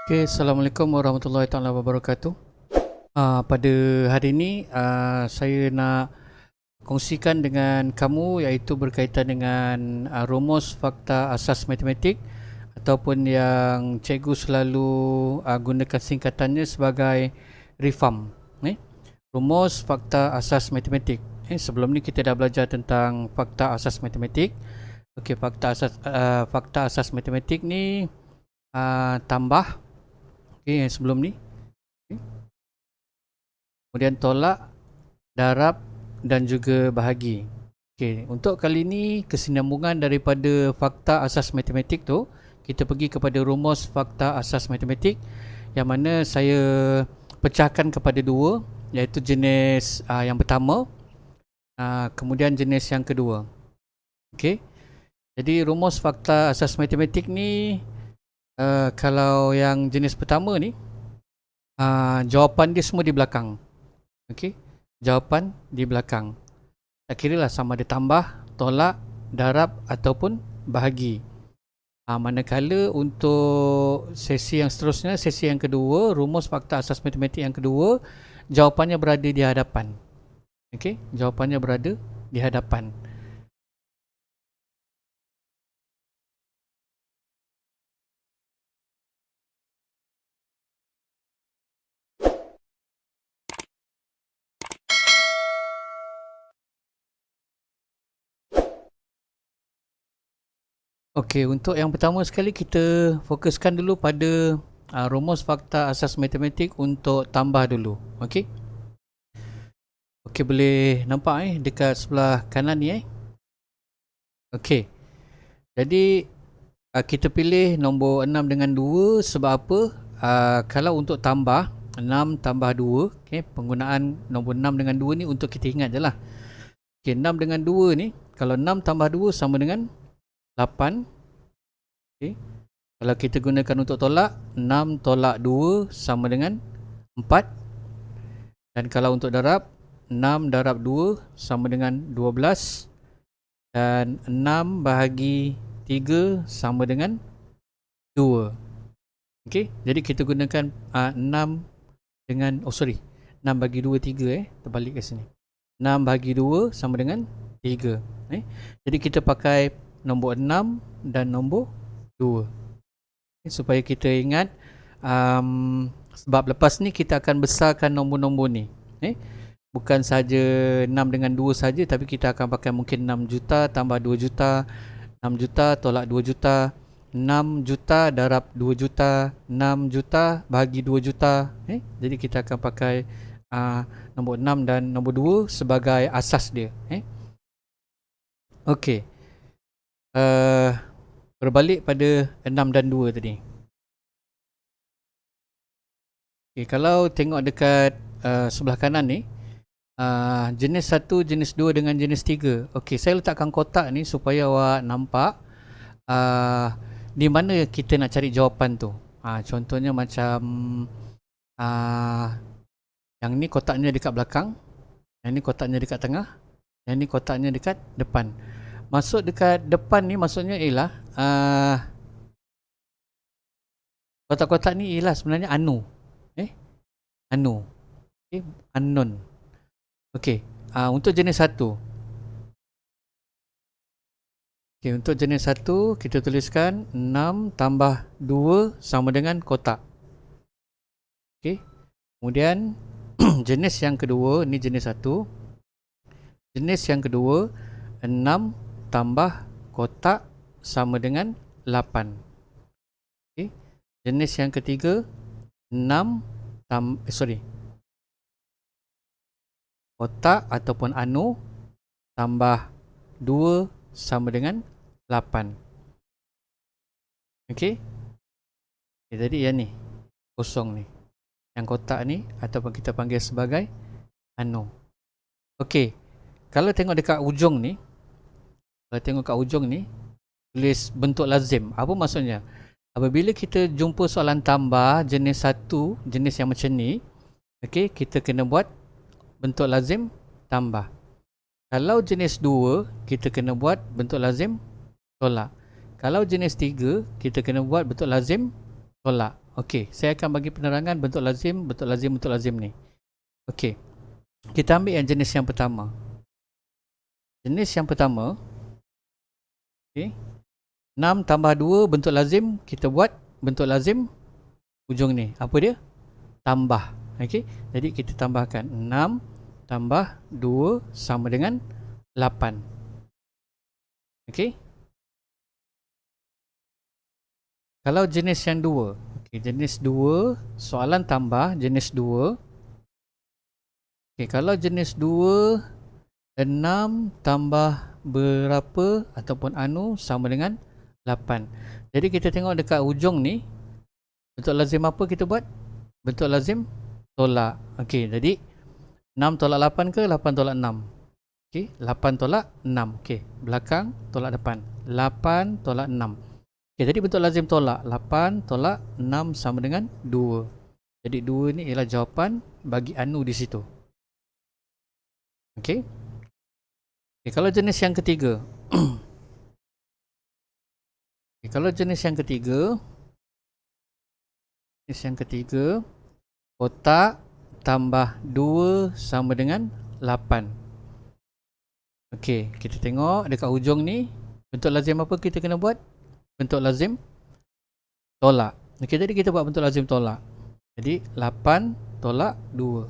Okay, Assalamualaikum warahmatullahi taala wabarakatuh. Pada hari ini saya nak kongsikan dengan kamu iaitu berkaitan dengan rumus fakta asas matematik ataupun yang cikgu selalu gunakan singkatannya sebagai RFAM. Rumus fakta asas matematik. Sebelum ni kita dah belajar tentang fakta asas matematik. Okey, fakta asas matematik ni tambah. Okey, yang sebelum ni. Kemudian tolak, darab dan juga bahagi. Okey, untuk kali ini kesinambungan daripada fakta asas matematik tu, kita pergi kepada rumus fakta asas matematik yang mana saya pecahkan kepada dua, iaitu jenis yang pertama, kemudian jenis yang kedua. Okey. Jadi rumus fakta asas matematik ni kalau yang jenis pertama ni jawapan dia semua di belakang. Okey, jawapan di belakang. Tak kira lah sama ada tambah, tolak, darab ataupun bahagi. Manakala untuk sesi yang seterusnya, sesi yang kedua, rumus fakta asas matematik yang kedua, jawapannya berada di hadapan. Okey, jawapannya berada di hadapan. Okey, untuk yang pertama sekali kita fokuskan dulu pada rumus fakta asas matematik untuk tambah dulu. Okey. Okey, boleh nampak dekat sebelah kanan ni Okey. Jadi kita pilih nombor 6 dengan 2 sebab apa? Kalau untuk tambah 6 tambah 2, okey, penggunaan nombor 6 dengan 2 ni untuk kita ingat je lah. Okey, 6 dengan 2 ni, kalau 6 tambah 2 sama dengan 8. Okay. Kalau kita gunakan untuk tolak, 6 tolak 2 sama dengan 4. Dan kalau untuk darab, 6 darab 2 sama dengan 12. Dan 6 bahagi 3 sama dengan 2. Okay. Jadi kita gunakan 6 dengan, 6 bagi 2, 3 terbalik ke sini. 6 bahagi 2 sama dengan 3. Jadi kita pakai nombor 6 dan nombor 2. Supaya kita ingat, sebab lepas ni kita akan besarkan nombor-nombor ni. Bukan saja 6 dengan 2 saja, tapi kita akan pakai mungkin 6 juta tambah 2 juta, 6 juta tolak 2 juta, 6 juta darab 2 juta, 6 juta bahagi 2 juta. Jadi kita akan pakai nombor 6 dan nombor 2 sebagai asas dia. Okey. Berbalik pada 6 dan 2 tadi. Okay, kalau tengok dekat sebelah kanan ni, jenis 1, jenis 2 dengan jenis 3. Okey, saya letakkan kotak ni supaya awak nampak di mana kita nak cari jawapan tu. Contohnya macam yang ni kotaknya dekat belakang, yang ni kotaknya dekat tengah, yang ni kotaknya dekat depan. Masuk dekat depan ni maksudnya ialah kotak-kotak ni ialah sebenarnya anu. Anu. Okay, unknown. Okey, untuk jenis 1. Okey, untuk jenis 1 kita tuliskan 6 tambah 2 sama dengan kotak. Okey. Kemudian jenis yang kedua, ni jenis 1. Jenis yang kedua, 6 tambah kotak sama dengan 8. Okey. Jenis yang ketiga, 6 kotak ataupun anu tambah 2 sama dengan 8. Okey. Jadi yang ni kosong ni, yang kotak ni ataupun kita panggil sebagai anu. Okey, kalau tengok dekat ujung ni, tulis bentuk lazim. Apa maksudnya? Apabila kita jumpa soalan tambah jenis 1, jenis yang macam ni, okey, kita kena buat bentuk lazim tambah. Kalau jenis 2, kita kena buat bentuk lazim tolak. Kalau jenis 3, kita kena buat bentuk lazim tolak. Okey, saya akan bagi penerangan bentuk lazim, bentuk lazim, bentuk lazim ni. Okey. Kita ambil yang jenis yang pertama. Jenis yang pertama, okey. 6 tambah 2 bentuk lazim, kita buat bentuk lazim ujung ni. Apa dia? Tambah. Okey. Jadi kita tambahkan 6 tambah 2 sama dengan 8. Okey. Kalau jenis yang 2, okey, jenis 2, soalan tambah jenis 2. Okey, kalau jenis 2, 6 tambah berapa ataupun anu sama dengan 8. Jadi kita tengok dekat ujung ni, bentuk lazim apa kita buat? Bentuk lazim tolak. Okey, jadi 6 tolak 8 ke 8 tolak 6? Okey, 8 tolak 6. Okey, belakang tolak depan. 8 tolak 6. Okey, jadi bentuk lazim tolak 8 tolak 6 sama dengan 2. Jadi 2 ni ialah jawapan bagi anu di situ. Okey. Okay, kalau jenis yang ketiga. Okay, kalau jenis yang ketiga, kotak tambah 2 sama dengan 8. Okey, kita tengok dekat ujung ni, bentuk lazim apa kita kena buat? Bentuk lazim tolak. Okey, jadi kita buat bentuk lazim tolak. Jadi 8 tolak 2.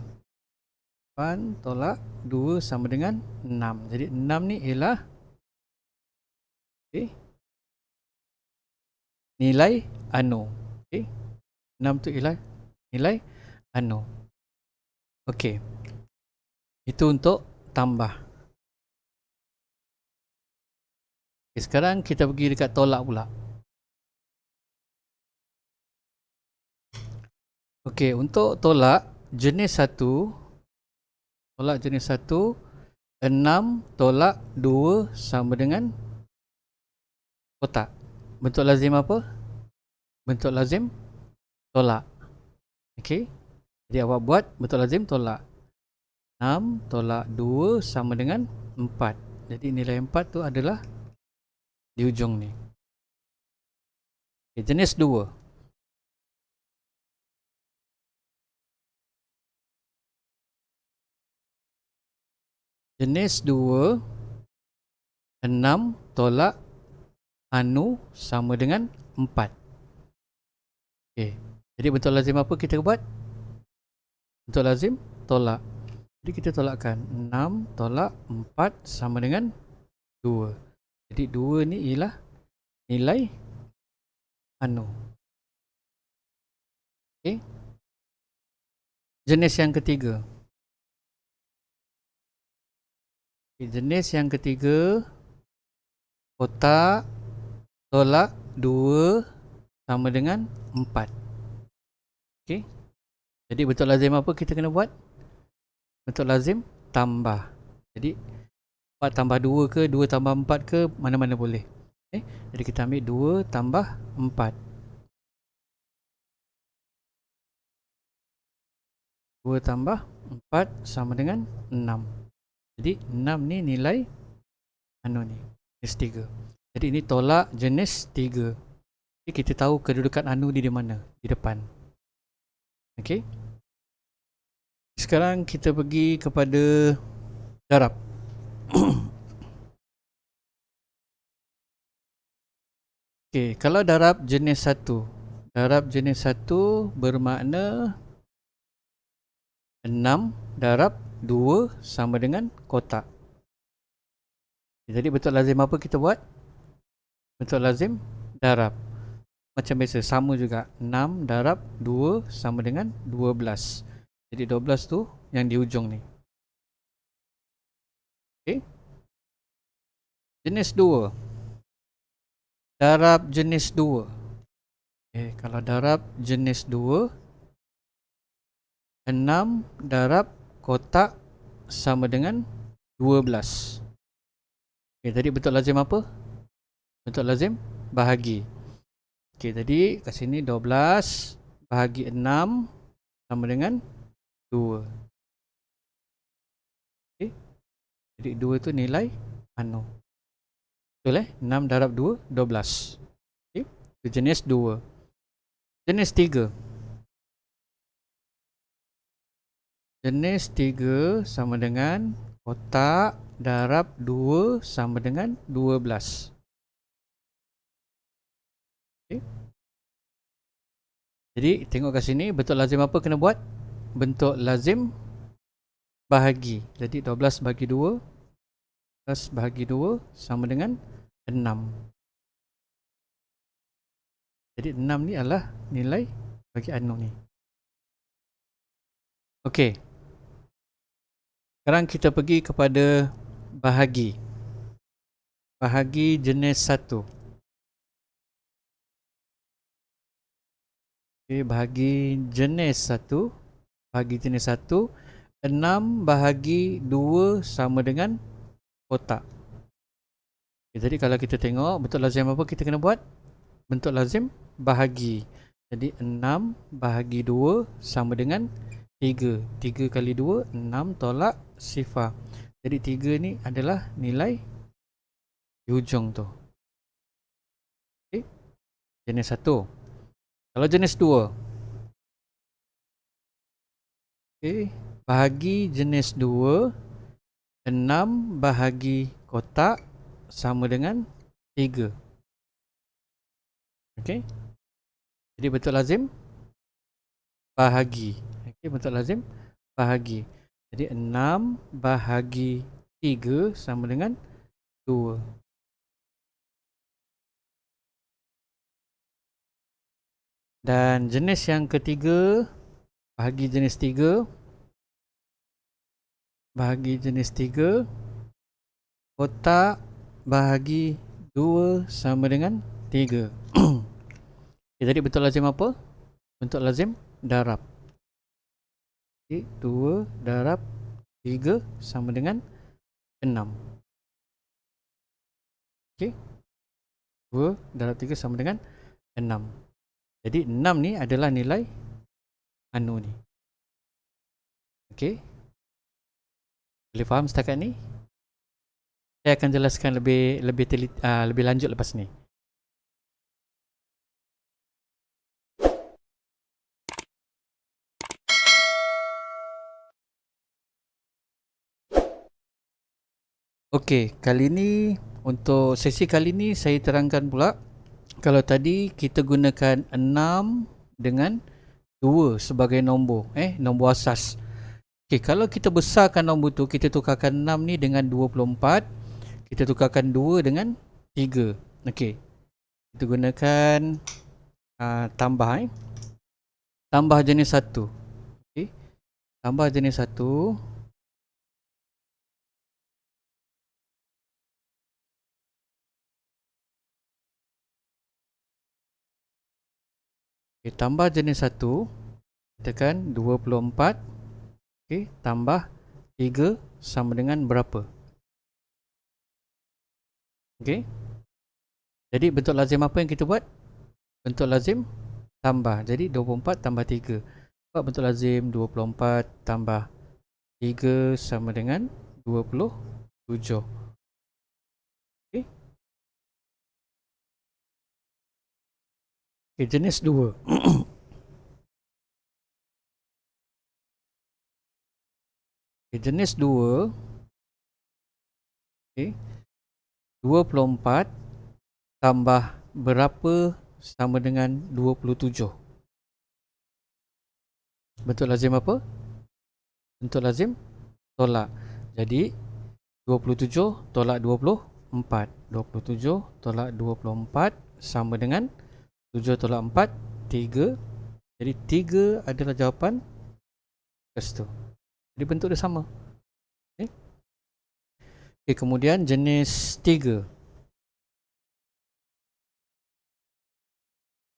8 tolak 2 sama dengan 6. Jadi 6 ni ialah nilai anu. Okey. 6 tu ialah nilai anu. Okey. Itu untuk tambah. Okay, sekarang kita pergi dekat tolak pula. Okey, untuk tolak jenis 1, 6 tolak 2 sama dengan kotak. Bentuk lazim apa? Bentuk lazim tolak. Okey. Jadi awak buat bentuk lazim tolak. 6 tolak 2 sama dengan 4. Jadi nilai 4 tu adalah di ujung ni. Okay, jenis 2. Jenis 2, 6 tolak anu sama dengan 4. Okey. Jadi bentuk lazim apa kita buat? Bentuk lazim tolak. Jadi kita tolakkan 6 tolak 4 sama dengan 2. Jadi 2 ni ialah nilai anu. Okey. Jenis yang ketiga. Jenis yang ketiga, kotak tolak 2 sama dengan 4. Okey. Jadi bentuk lazim apa kita kena buat? Bentuk lazim tambah. Jadi 4 tambah 2 ke 2 tambah 4 ke mana-mana boleh. Okay. Jadi kita ambil 2 tambah 4. 2 tambah 4 sama dengan 6. Jadi 6 ni nilai anu ni, jenis 3. Jadi ini tolak jenis 3. Jadi kita tahu kedudukan anu di mana? Di depan. Okey. Sekarang kita pergi kepada darab. Okey, kalau darab jenis 1. Darab jenis 1 bermakna 6 darab 2 sama dengan kotak. Jadi bentuk lazim apa kita buat? Bentuk lazim darab. Macam biasa, sama juga. 6 darab 2 sama dengan 12. Jadi 12 tu yang di ujung ni. Okey. Jenis 2. Darab jenis 2. Okay, kalau darab jenis 2, 6 darab kotak sama dengan 12. Okay, tadi bentuk lazim apa? Bentuk lazim bahagi. Okay, tadi kat sini 12 bahagi 6 sama dengan 2. Okay. Jadi 2 tu nilai anu. Betul 6 darab 2, 12. Okay. Itu jenis 2. Jenis 3. Jenis 3 sama dengan kotak darab 2 sama dengan 12. Okay. Jadi tengok kat sini, bentuk lazim apa kena buat? Bentuk lazim bahagi. Jadi 12 bahagi 2, 12 bahagi 2 sama dengan 6. Jadi 6 ni adalah nilai bagi anu ni. Okey. Sekarang kita pergi kepada bahagi. Bahagi jenis 1. Okey, bahagi jenis 1. Bahagi jenis 1. 6 bahagi 2 sama dengan kotak. Okay, jadi kalau kita tengok bentuk lazim apa kita kena buat? Bentuk lazim bahagi. Jadi 6 bahagi 2 sama dengan 3. 3 kali 2, 6 tolak sifar. Jadi 3 ni adalah nilai di hujung tu. Okay. Jenis 1. Kalau jenis 2. Okay. Bahagi jenis 2. 6 bahagi kotak sama dengan 3. Okay. Jadi bentuk lazim bahagi. Okay, bentuk lazim bahagi. Jadi 6 bahagi 3 sama dengan 2. Dan jenis yang ketiga, bahagi jenis 3. Bahagi jenis 3, kotak bahagi 2 sama dengan 3. Okay, jadi bentuk lazim apa? Bentuk lazim darab. Okay, 2 darab 3 sama dengan 6. Okay. 2 darab 3 sama dengan 6. Jadi 6 ni adalah nilai anu ni. Okay. Boleh faham setakat ni? Saya akan jelaskan lebih lanjut lepas ni. Okey, kali ni untuk sesi kali ni saya terangkan pula. Kalau tadi kita gunakan 6 dengan 2 sebagai nombor, nombor asas. Okey, kalau kita besarkan nombor tu, kita tukarkan 6 ni dengan 24, kita tukarkan 2 dengan 3. Okey. Kita gunakan tambah tambah jenis 1. Okey. Tambah jenis 1. Okay, tambah jenis 1, tekan 24. Okay, tambah 3 sama dengan berapa? Okay. Jadi bentuk lazim apa yang kita buat? Bentuk lazim tambah. Jadi 24 tambah 3. Buat bentuk lazim 24 tambah 3 sama dengan 27. Okay. Okay, jenis 2. Okay, jenis 2. Okay. 24 tambah berapa sama dengan 27. Bentuk lazim apa? Bentuk lazim tolak. Jadi 27 tolak 24. 27 tolak 24 sama dengan 7 tolak 4, 3. Jadi 3 adalah jawapan kes tu. Jadi bentuk dia sama. Okay. Okay, kemudian jenis 3.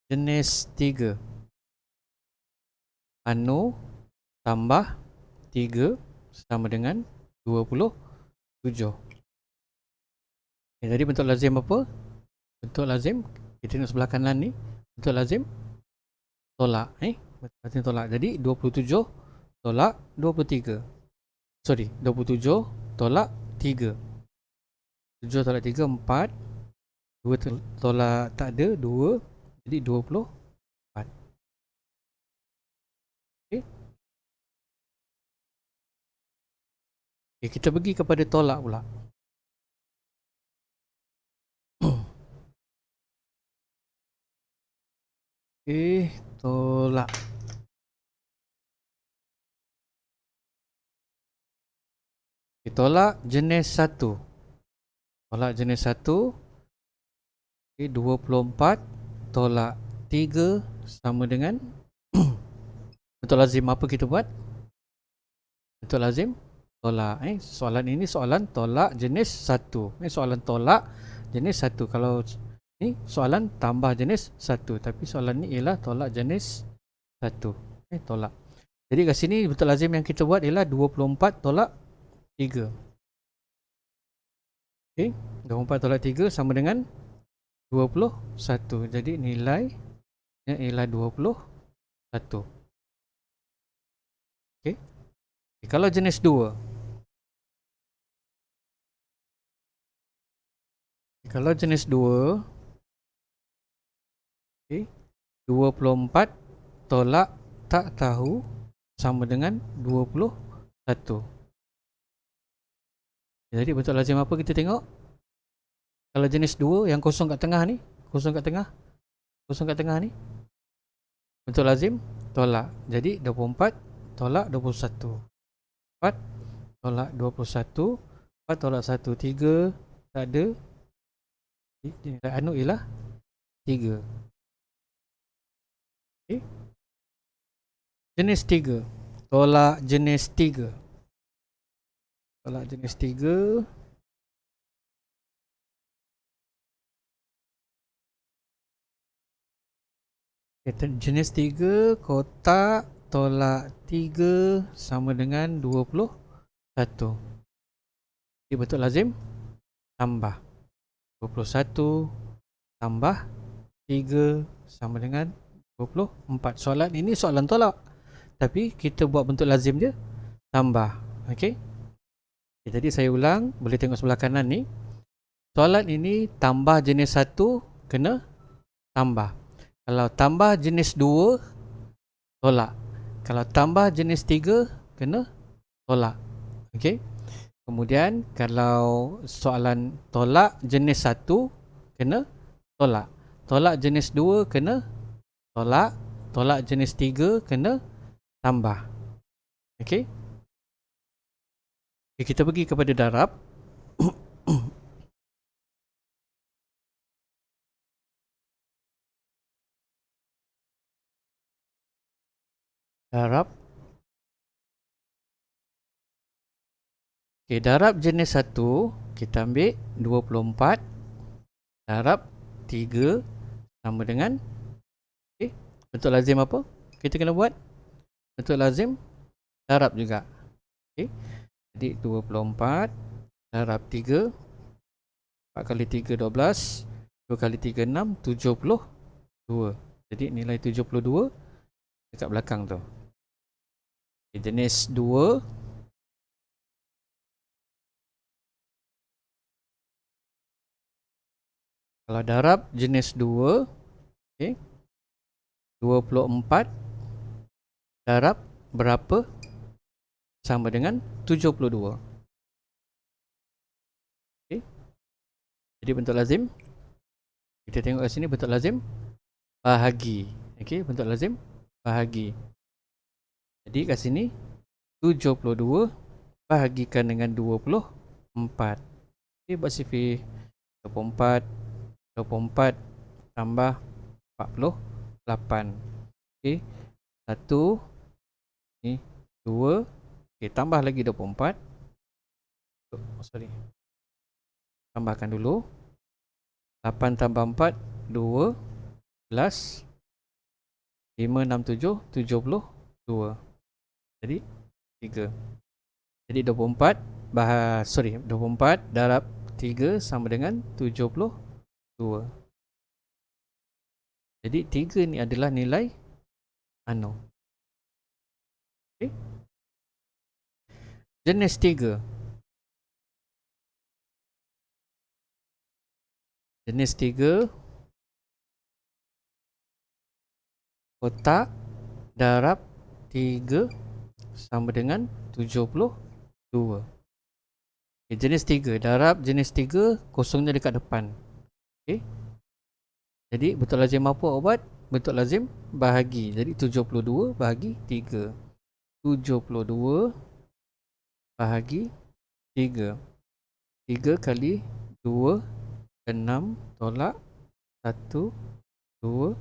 Jenis 3. Anu tambah 3 sama dengan 27. Okay, jadi bentuk lazim apa? Bentuk lazim, kita tengok sebelah kanan ni, bentuk lazim tolak. Bentuk lazim tolak. Jadi 27 tolak 23. Sorry, 27 tolak 3. 7 tolak 3, 4. 2 tolak tak ada, 2. Jadi 24. Okay, kita pergi kepada tolak pula. Okay, tolak. Okay, tolak jenis 1. Tolak jenis 1. Okay, 24 tolak 3 sama dengan bentuk lazim apa kita buat? Bentuk lazim tolak. Soalan ini soalan tolak jenis 1. Soalan tolak jenis 1. Kalau ni soalan tambah jenis 1. Tapi soalan ni ialah tolak jenis 1. Tolak. Jadi kat sini bentuk lazim yang kita buat ialah 24 tolak 3. Okay, 24 tolak 3 sama dengan 21. Jadi nilainya ialah 21. Okay. Kalau jenis 2. Kalau jenis 2. Okay. 24 tolak tak tahu sama dengan 21. Jadi bentuk lazim apa kita tengok? Kalau jenis 2 yang kosong kat tengah ni, kosong kat tengah ni, bentuk lazim tolak. Jadi 24 tolak 21. 4 tolak 21. 4 tolak 1, 3. Tak ada. Nilai anu ialah 3. Okay. Jenis 3. Tolak jenis 3. Tolak jenis 3. Jenis 3 kotak tolak 3 sama dengan 21. Jadi bentuk lazim tambah 21 tambah 3 sama dengan 24. Soalan ini soalan tolak, tapi kita buat bentuk lazim je tambah. Okey. Jadi saya ulang, boleh tengok sebelah kanan ni. Soalan ini tambah jenis 1 kena tambah. Kalau tambah jenis 2 tolak. Kalau tambah jenis 3 kena tolak. Okey. Kemudian kalau soalan tolak jenis 1 kena tolak. Tolak jenis 2 kena tolak. Tolak jenis 3 kena tambah. Okey. Okay, kita pergi kepada darab. Darab. Okay, darab jenis 1 kita ambil 24 darab 3 sama dengan bentuk lazim apa? Kita kena buat bentuk lazim darab juga. Okay. Jadi 24 darab 3. 4 kali 3 12. 2 kali 3 6. 72. Jadi nilai 72 dekat belakang tu. Okay, jenis 2. Kalau darab jenis 2. Okay. 24 darab berapa sama dengan 72. Okay. Jadi bentuk lazim kita tengok kat sini bentuk lazim bahagi. Okay, bentuk lazim bahagi. Jadi kat sini 72 bahagikan dengan 24. Okay, buat CV 24 tambah 48. Okay, 1 ni 2. Okay, tambah lagi 24. Sorry, tambahkan dulu 8 tambah 4 2 11 5 6 7 72. Jadi 3. Jadi 24 24 darab 3 sama dengan 72. Jadi 3 ni adalah nilai anu. Okay. Jenis 3. Jenis 3 kotak darab 3 sama dengan 72. Okay, jenis 3. Darab jenis 3, kosongnya dekat depan. Okay. Jadi bentuk lazim apa awak buat? Bentuk lazim bahagi. Jadi 72 bahagi 3. 72 bahagi 3. 3 kali 2, 6, tolak 1, 2.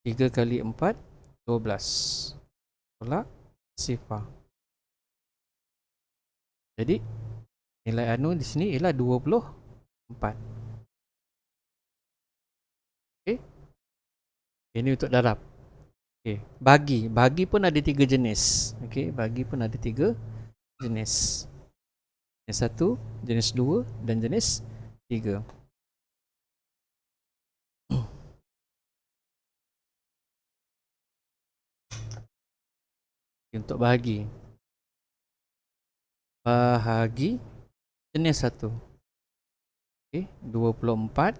3 kali 4, 12. Tolak sifar. Jadi nilai anu di sini ialah 24. Okey. Ini untuk darab. Okey, bagi pun ada 3 jenis. Okey, bagi pun ada 3 jenis. Jenis 1, jenis 2 dan jenis 3. Untuk bahagi. Bahagi jenis 1. Okey, 24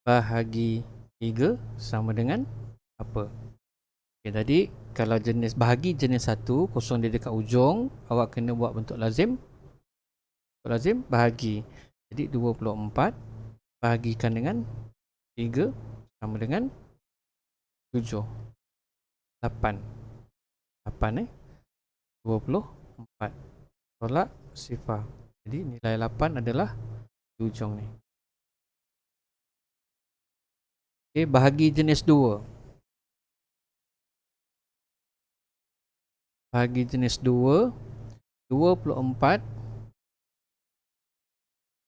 bahagi 3 sama dengan apa? Okey, tadi kalau jenis bahagi jenis 1, kosong dia dekat ujung, awak kena buat bentuk lazim. Bentuk lazim bahagi. Jadi 24 bahagikan dengan 3 sama dengan 7. 8. 8 24. Tolak sifar. Jadi nilai 8 adalah di ujung ni. Okey, bahagi jenis 2. Bahagi jenis 2, 24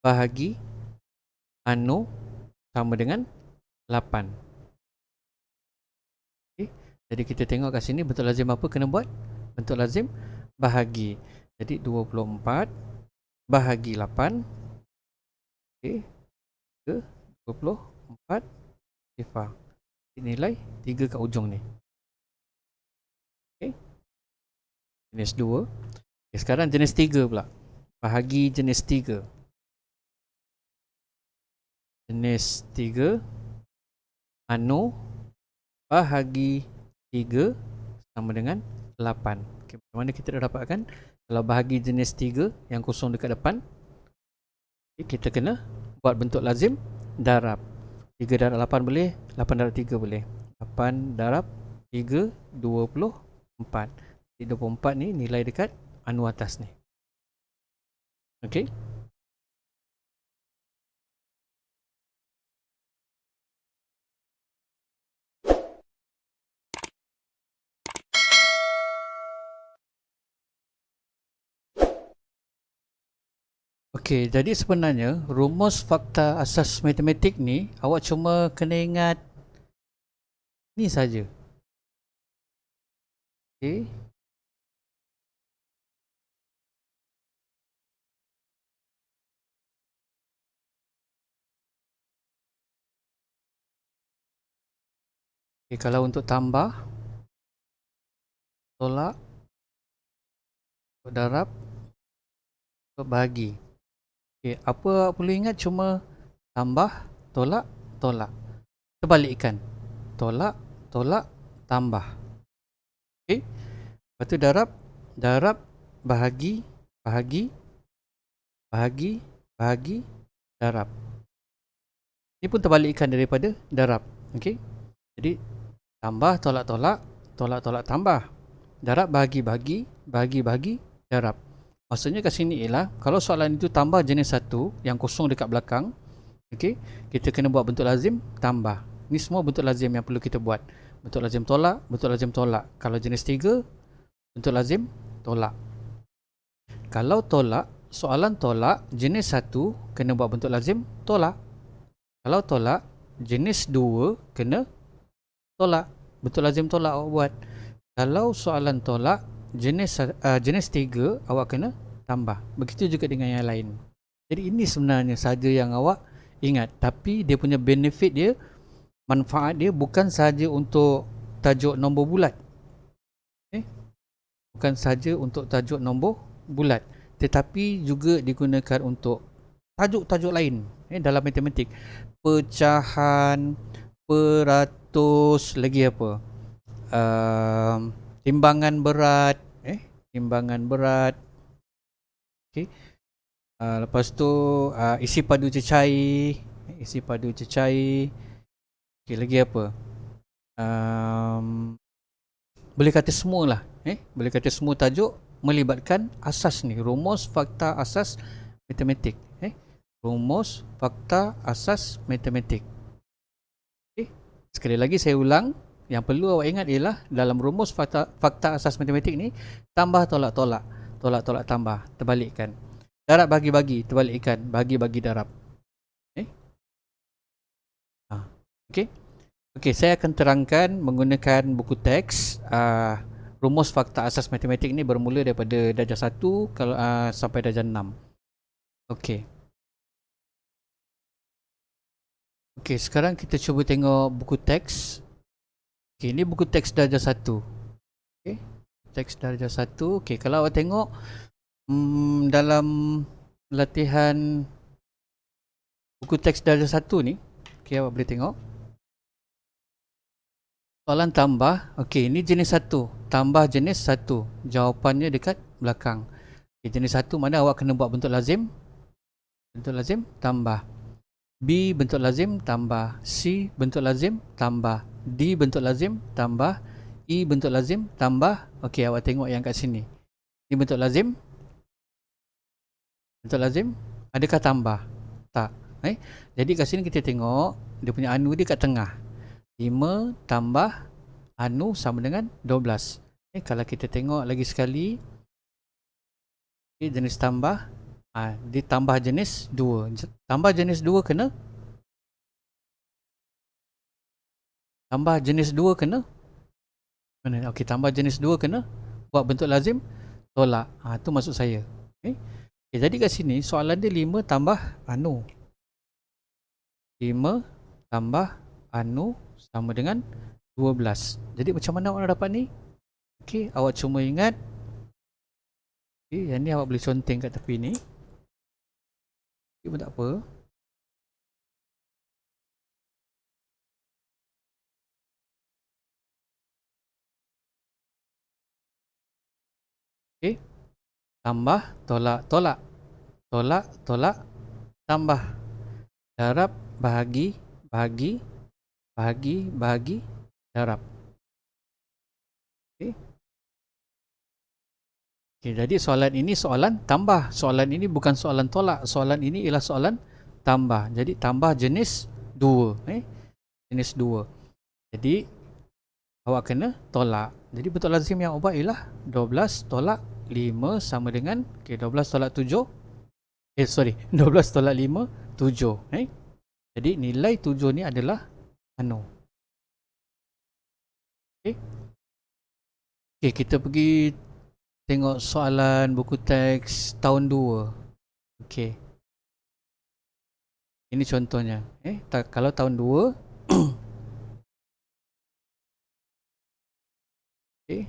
bahagi anu sama dengan 8. Okey, jadi kita tengok kat sini bentuk lazim apa kena buat? Bentuk lazim bahagi. Jadi 24 bahagi 8. Okey, ke 24 sifar. Nilai 3 kat ujung ni. Okey. Jenis 2. Okay, sekarang jenis 3 pula. Bahagi jenis 3. Jenis 3 anu bahagi 3 sama dengan 8. Okay, macam mana kita dah dapatkan? Kalau bahagi jenis 3 yang kosong dekat depan, okay, kita kena buat bentuk lazim darab. 3 darab 8 boleh, 8 darab 3 boleh. 8 darab 3, 24. Jadi 24 ni nilai dekat anu atas ni. Okey. Okey, jadi sebenarnya rumus fakta asas matematik ni awak cuma kena ingat ni saja. Okey. Okay, kalau untuk tambah, tolak, untuk darab, untuk bahagi. Okay, apa perlu ingat cuma tambah, tolak, tolak. Terbalikkan. Tolak, tolak, tambah. Okay. Lepas tu darab, darab, bahagi, bahagi, bahagi, bahagi, darab. Ini pun terbalikkan daripada darab. Okay. Jadi tambah, tolak, tolak, tolak, tolak, tambah. Darab, bahagi, bahagi, bahagi, bahagi, darab. Maksudnya kat sini ialah kalau soalan itu tambah jenis 1 yang kosong dekat belakang, okey, kita kena buat bentuk lazim tambah. Ni semua bentuk lazim yang perlu kita buat. Bentuk lazim tolak, bentuk lazim tolak. Kalau jenis 3, bentuk lazim tolak. Kalau tolak, soalan tolak jenis 1 kena buat bentuk lazim tolak. Kalau tolak jenis 2 kena tolak. Bentuk lazim tolak awak buat. Kalau soalan tolak jenis 3 awak kena tambah. Begitu juga dengan yang lain. Jadi ini sebenarnya saja yang awak ingat. Tapi dia punya benefit dia, manfaat dia bukan saja untuk tajuk nombor bulat. Bukan saja untuk tajuk nombor bulat, tetapi juga digunakan untuk tajuk-tajuk lain dalam matematik. Pecahan, peratus, lagi apa? Timbangan berat, timbangan berat. Okey. Lepas tu isi padu cecair. Isi padu cecair. Okay, lagi apa? Boleh kata semua lah. Boleh kata semua tajuk melibatkan asas ni. Rumus, fakta, asas, matematik. Rumus, fakta, asas, matematik. Okay. Sekali lagi saya ulang. Yang perlu awak ingat ialah dalam rumus fakta asas matematik ni, tambah tolak tolak, tolak tolak tambah, terbalikkan. Darab bagi bagi, terbalikkan, bagi bagi darab. Okey. Okey, saya akan terangkan menggunakan buku teks. Rumus fakta asas matematik ni bermula daripada darjah 1 kalau sampai darjah 6. Okey. Okey, sekarang kita cuba tengok buku teks. Okey, ini buku teks darjah 1. Okey. Teks darjah 1. Okey, kalau awak tengok dalam latihan buku teks darjah 1 ni, okey, awak boleh tengok soalan tambah. Okey, ini jenis 1. Tambah jenis 1. Jawapannya dekat belakang. Okay, jenis 1 mana awak kena buat bentuk lazim. Bentuk lazim tambah. B bentuk lazim tambah. C bentuk lazim tambah. D bentuk lazim tambah. E bentuk lazim tambah. Okey, awak tengok yang kat sini. Ini bentuk lazim. Bentuk lazim. Adakah tambah? Tak. Jadi kat sini kita tengok dia punya anu dia kat tengah. 5 tambah anu sama dengan 12. Kalau kita tengok lagi sekali, jenis tambah, ditambah jenis 2. Tambah jenis 2 kena? Tambah jenis 2 kena? Mana? Okey, tambah jenis 2 kena? Buat bentuk lazim, tolak. Tu maksud saya. Jadi kat sini soalan dia 5 tambah anu. 5 tambah anu sama dengan 12. Jadi macam mana awak nak dapat ni? Okey, awak cuma ingat. Okey, yang ni awak boleh conteng kat tepi ni. Okey, pun tak apa. Okey. Tambah, tolak, tolak. Tolak, tolak, tambah. Darab, bahagi, bahagi, bahagi, bahagi, darab. Okey. Okay, jadi soalan ini soalan tambah. Soalan ini bukan soalan tolak. Soalan ini ialah soalan tambah. Jadi tambah jenis 2. Jenis 2. Jadi awak kena tolak. Jadi bentuk lazim yang awak buat ialah 12 tolak 5 sama dengan 12 tolak 7. 12 tolak 5, 7. Jadi nilai 7 ni adalah anu. Okay, kita pergi tengok soalan buku teks tahun 2. Okey. Ini contohnya. Kalau tahun 2. Okay.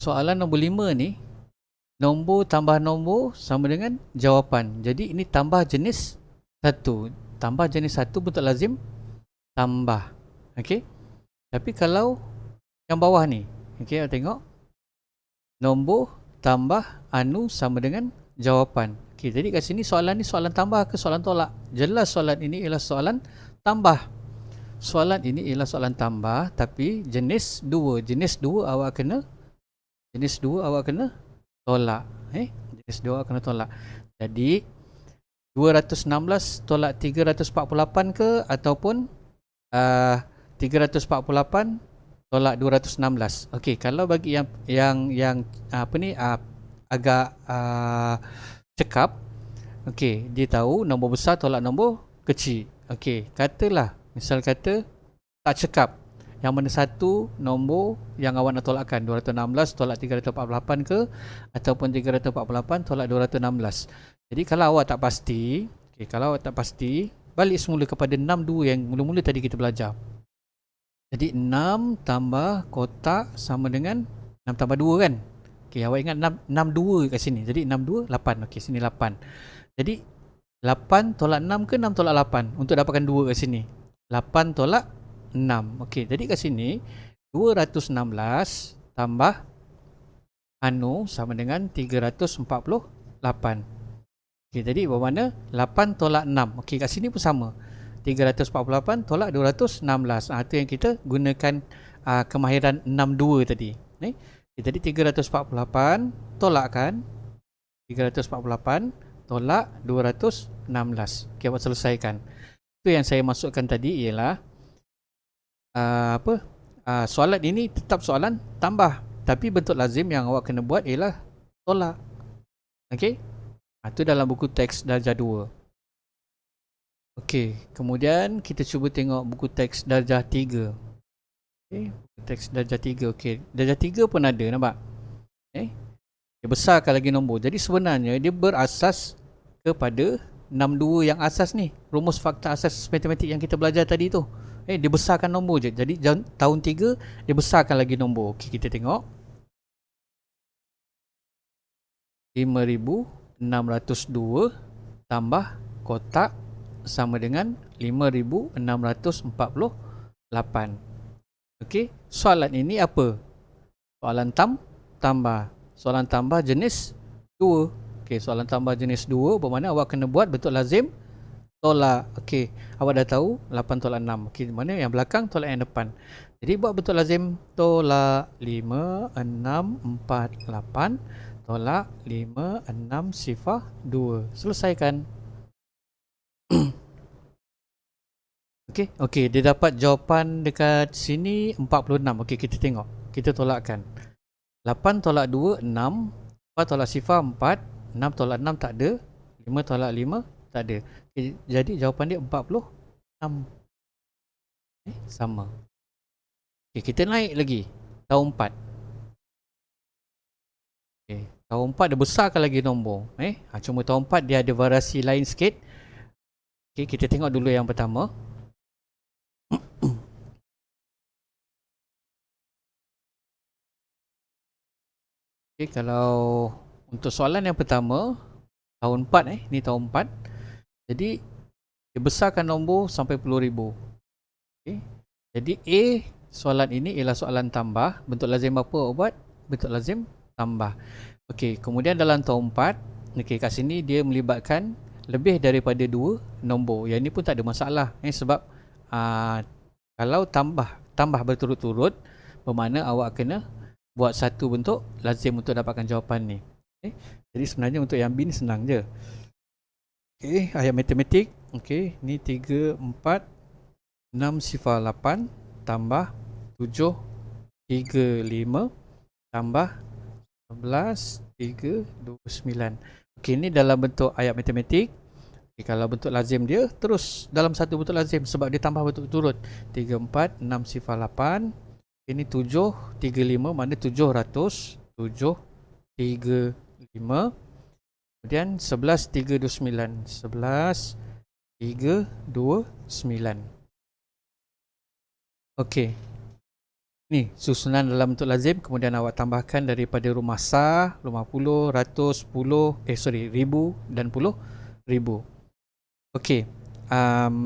Soalan nombor 5 ni, nombor tambah nombor sama dengan jawapan. Jadi ini tambah jenis 1. Tambah jenis 1 bentuk lazim tambah. Okey. Tapi kalau yang bawah ni, okey, tengok. Nombor tambah anu sama dengan jawapan. Okey, jadi kat sini soalan ni soalan tambah ke soalan tolak? Jelas soalan ini ialah soalan tambah. Soalan ini ialah soalan tambah tapi jenis 2. Jenis 2 awak kena tolak. Jenis 2 awak kena tolak. Jadi 216 tolak 348 ke ataupun 348 tolak 216. Okey, kalau bagi yang apa ni agak cekap, okey, dia tahu nombor besar tolak nombor kecil. Okey, katalah misal kata tak cekap. Yang mana satu nombor yang awak nak tolakkan, 216 tolak 348 ke ataupun 348 tolak 216. Jadi kalau awak tak pasti, balik semula kepada 62 yang mula-mula tadi kita belajar. Jadi 6 tambah kotak sama dengan 6 tambah 2 kan? Okey, awak ingat 62 kat sini. Jadi 62 8. Okey, sini 8. Jadi 8 tolak 6 ke 6 tolak 8 untuk dapatkan 2 kat sini. 8 tolak 6. Okey, jadi kat sini 216 tambah anu sama dengan 348. Okey, jadi bermakna 8 tolak 6. Okey, kat sini pun sama. 348 tolak 216. Itu yang kita gunakan kemahiran 62 tadi. Jadi 348 tolakkan 348 tolak 216. Okey, awak selesaikan. Itu yang saya masukkan tadi ialah soalan ini tetap soalan tambah, tapi bentuk lazim yang awak kena buat ialah tolak. Okey. Itu dalam buku teks darjah 2. Okey, kemudian kita cuba tengok buku teks darjah 3. Okey, buku teks darjah 3. Okey, darjah 3 pun ada, nampak? Dia besarkan lagi nombor. Jadi sebenarnya dia berasas kepada 62 yang asas ni, rumus fakta asas matematik yang kita belajar tadi tu. Dia besarkan nombor je. Jadi tahun 3 dia besarkan lagi nombor. Okey, kita tengok 5602 tambah kotak sama dengan 5648. Okey, soalan ini apa? Soalan tambah. Soalan tambah jenis 2. Okey, soalan tambah jenis 2 bermakna awak kena buat bentuk lazim tolak. Okey, awak dah tahu 8 tolak 6. Okey, mana yang belakang tolak yang depan. Jadi buat bentuk lazim tolak 5, 6, 4, 8 tolak 5, 6, sifar 2. Selesaikan. Okey, dia dapat jawapan dekat sini 46. Okey, kita tengok. Kita tolakkan. 8 tolak 2, 6. 4 tolak sifar 4. 6 tolak 6 tak ada. 5 tolak 5 tak ada. Okay, jadi jawapan dia 46. Sama. Okay, kita naik lagi. Tahun 4. Okay, tahun 4 dia besarkan lagi nombor. Cuma tahun 4 dia ada variasi lain sikit. Okay, kita tengok dulu yang pertama. Okay, kalau untuk soalan yang pertama, tahun 4 ni tahun 4. Jadi dia besarkan nombor sampai puluh ribu. Okay. Jadi A soalan ini ialah soalan tambah. Bentuk lazim apa buat? Bentuk lazim tambah. Okey, kemudian dalam tahun 4, okey, kat sini dia melibatkan lebih daripada 2 nombor. Yang ni pun tak ada masalah sebab kalau tambah berturut-turut bermakna awak kena buat satu bentuk lazim untuk dapatkan jawapan ni. Jadi sebenarnya untuk yang B ni senang je. Okey, ayat matematik. Okey, ni 3, 4, 6 sifar 8 tambah 7, 3, 5 tambah 11, 3, 2, 9. Okey, ni dalam bentuk ayat matematik. Okay, kalau bentuk lazim dia terus dalam satu bentuk lazim sebab dia tambah berturut-turut. 3, 4, 6 sifar 8. Ini 7, 3, 5 mana 700. 7, 3, 5. Kemudian 11, 3, 2, 9. 11, 3, 2, 9. Okey. Ni susunan dalam bentuk lazim, kemudian awak tambahkan daripada rumah sah, rumah puluh, ratus, puluh, ribu dan puluh ribu. Okey.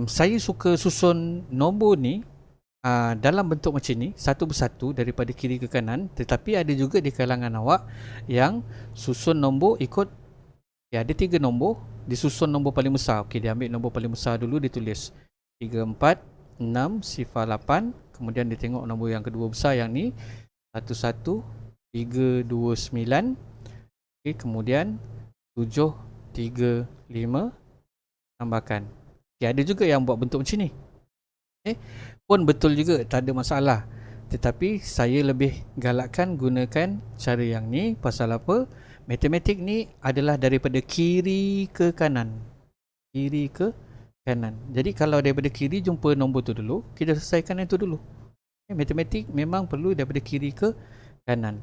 Saya suka susun nombor ni dalam bentuk macam ni, satu persatu daripada kiri ke kanan, tetapi ada juga di kalangan awak yang susun nombor ikut ada 3 nombor, disusun nombor paling besar. Okey, dia ambil nombor paling besar dulu, ditulis 3, 4, 6 sifar 8. Kemudian dia tengok nombor yang kedua besar yang ni 1, 1, 3, 2, 9. Okay, kemudian 7, 3, 5 tambahkan. Okay, ada juga yang buat bentuk macam ni. Pun betul juga, tak ada masalah. Tetapi saya lebih galakkan gunakan cara yang ni. Pasal apa? Matematik ni adalah daripada kiri ke kanan. Kiri ke kanan. Jadi kalau daripada kiri jumpa nombor tu dulu, kita selesaikan yang tu dulu. Matematik memang perlu daripada kiri ke kanan.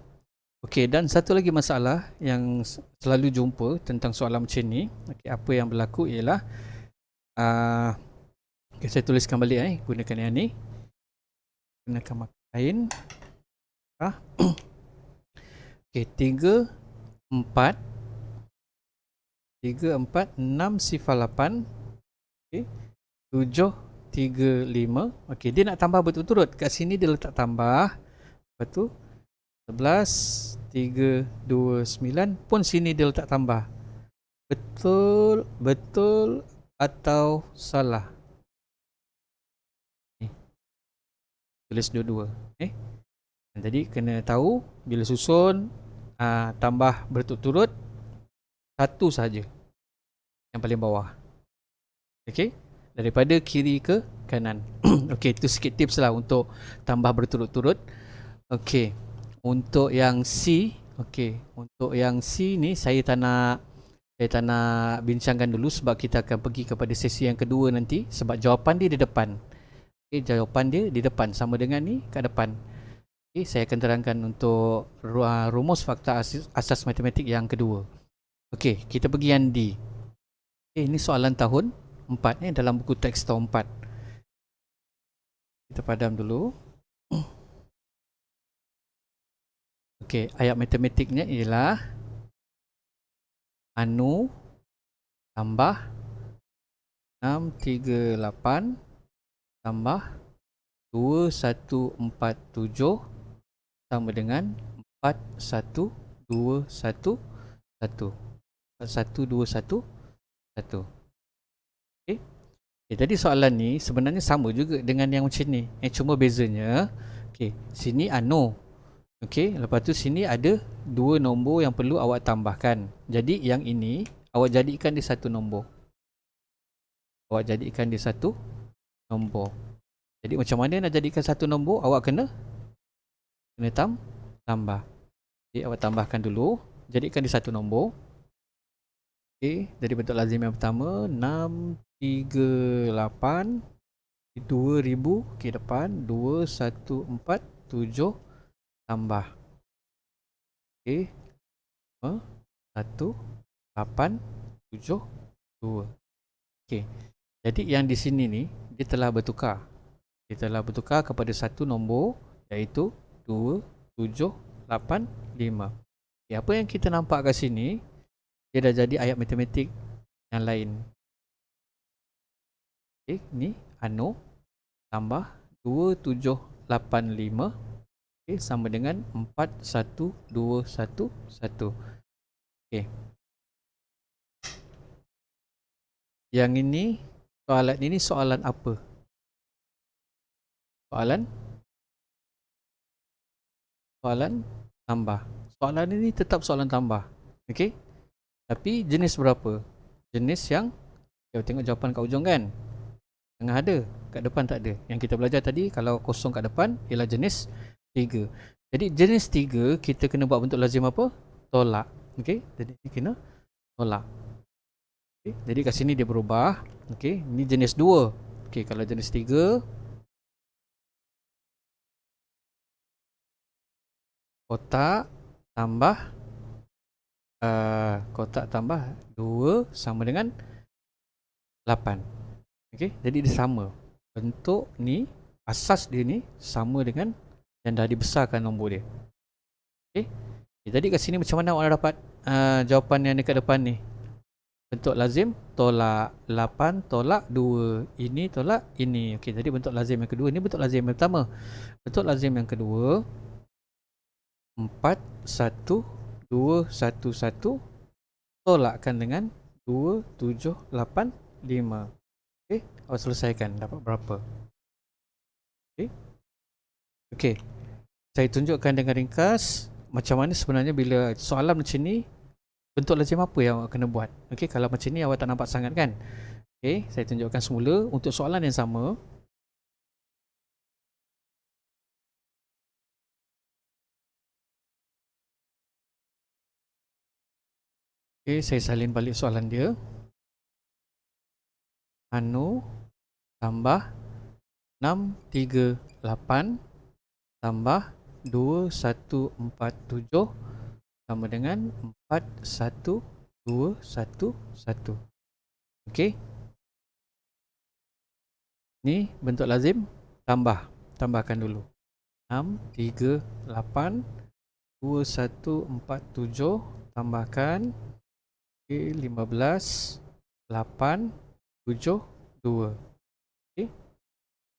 Okey, dan satu lagi masalah yang selalu jumpa tentang soalan macam ni, apa yang berlaku ialah saya tuliskan balik gunakan yang ni. Gunakan marker lain. Okey, 3, 4 6 sifar 8. Okey, 7, 3, 5. Okey, dia nak tambah berturut-turut. Kat sini dia letak tambah. Lepas tu 11, 3, 2, 9 pun sini dia letak tambah. Betul, betul atau salah? Ni, tulis dua-dua. Jadi kena tahu bila susun tambah berturut-turut satu saja yang paling bawah. Okey? Daripada kiri ke kanan. Okey, itu sikit tips lah untuk tambah berturut-turut. Okey. Untuk yang C, okey, untuk yang C ni saya tak nak bincangkan dulu sebab kita akan pergi kepada sesi yang kedua nanti sebab jawapan dia di depan. Okey, jawapan dia di depan sama dengan ni kat depan. Okey, saya akan terangkan untuk rumus fakta asas matematik yang kedua. Okey, kita pergi yang D. Okey, ini soalan tahun 4 dalam buku teks tahun 4. Kita padam dulu. Okey, ayat matematiknya ialah anu tambah 638 tambah 2147 sama dengan 41211. 41211. Okey. Jadi soalan ni sebenarnya sama juga dengan yang macam ni. Cuma bezanya okey, sini anu. Okey, lepas tu sini ada dua nombor yang perlu awak tambahkan. Jadi yang ini awak jadikan dia satu nombor. Awak jadikan dia satu nombor. Jadi macam mana nak jadikan satu nombor? Awak kena tambah. Jadi awak tambahkan dulu, jadikan dia satu nombor. Okey, jadi bentuk lazim yang pertama 638 2000 okey depan 2147 tambah. Okey. 1872. Okey. Jadi yang di sini ni dia telah bertukar. Dia telah bertukar kepada satu nombor iaitu 2785. Okay, apa yang kita nampak kat sini dia dah jadi ayat matematik yang lain. Okey, ni anu tambah 2785 okey sama dengan 41211. Okey. Yang ini soalan apa? Soalan tambah. Soalan ini tetap soalan tambah. Okey? Tapi jenis berapa? Jenis yang kita tengok jawapan kat ujung kan? Tengah ada, kat depan tak ada. Yang kita belajar tadi kalau kosong kat depan ialah jenis 3. Jadi jenis 3 kita kena buat bentuk lazim apa? Tolak. Okey? Jadi kena tolak. Okay. Jadi kat sini dia berubah. Okey, ini jenis 2. Okey, kalau jenis 3 kotak tambah 2 sama dengan 8. Okey, jadi dia sama. Bentuk ni, asas dia ni sama dengan yang dah dibesarkan nombor dia. Okey. Jadi kat sini macam mana awak nak dapat jawapan yang dekat depan ni? Bentuk lazim tolak 8 tolak 2. Ini tolak ini. Okey, jadi bentuk lazim yang kedua ni bentuk lazim yang pertama. Bentuk lazim yang kedua 41211 tolakkan dengan 2785. Okey, awak selesaikan dapat berapa? Okey. Okey. Saya tunjukkan dengan ringkas macam mana sebenarnya bila soalan macam ni bentuk lazim apa yang awak kena buat. Okey, kalau macam ni awak tak nampak sangat kan? Okey, saya tunjukkan semula untuk soalan yang sama. Okey, saya salin balik soalan dia. Anu tambah 638 tambah 2147 sama dengan 41211. Okey. Ni bentuk lazim tambahkan dulu. 638 2147 tambahkan 15 8 7 2. Okey.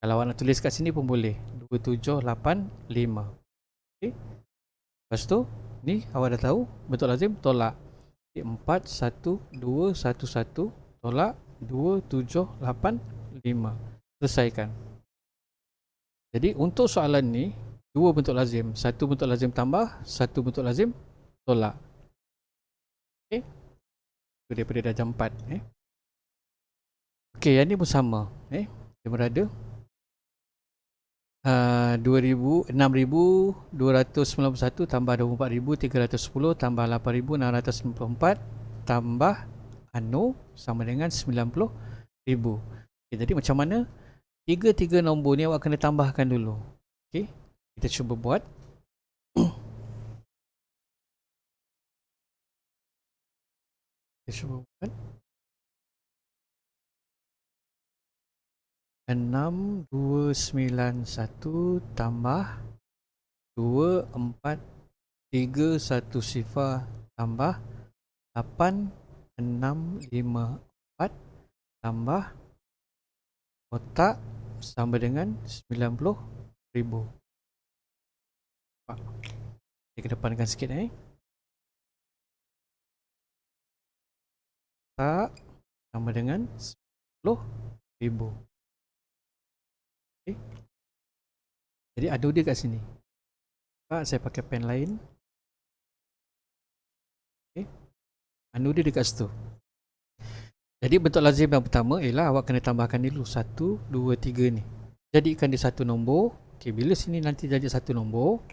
Kalau awak nak tulis kat sini pun boleh. 2785. Okey. Lepas tu ni awak dah tahu bentuk lazim tolak. 4111 tolak 2785. Selesaikan. Jadi untuk soalan ni, dua bentuk lazim. Satu bentuk lazim tambah, satu bentuk lazim tolak. Okey. Itu daripada darjah 4. Okey, yang ni pun sama. Dia berada 6,291 tambah 24,310 tambah 8,694 tambah sama dengan 90,000. Okay, jadi macam mana? Tiga nombor ni awak kena tambahkan dulu. Okay, kita cuba buat. Kita cuba buat. 6,291 tambah 24,310 tambah 8,654 tambah kotak sama dengan 90,000. Kita kedepankan sikit kotak sama dengan 90,000. Okay. Jadi ada dia kat sini. Saya pakai pen lain. Okay. Anu dia dekat situ. Jadi bentuk lazim yang pertama ialah awak kena tambahkan dulu 1, 2, 3 ni. Jadikan dia satu nombor. Okay, bila sini nanti jadi satu nombor.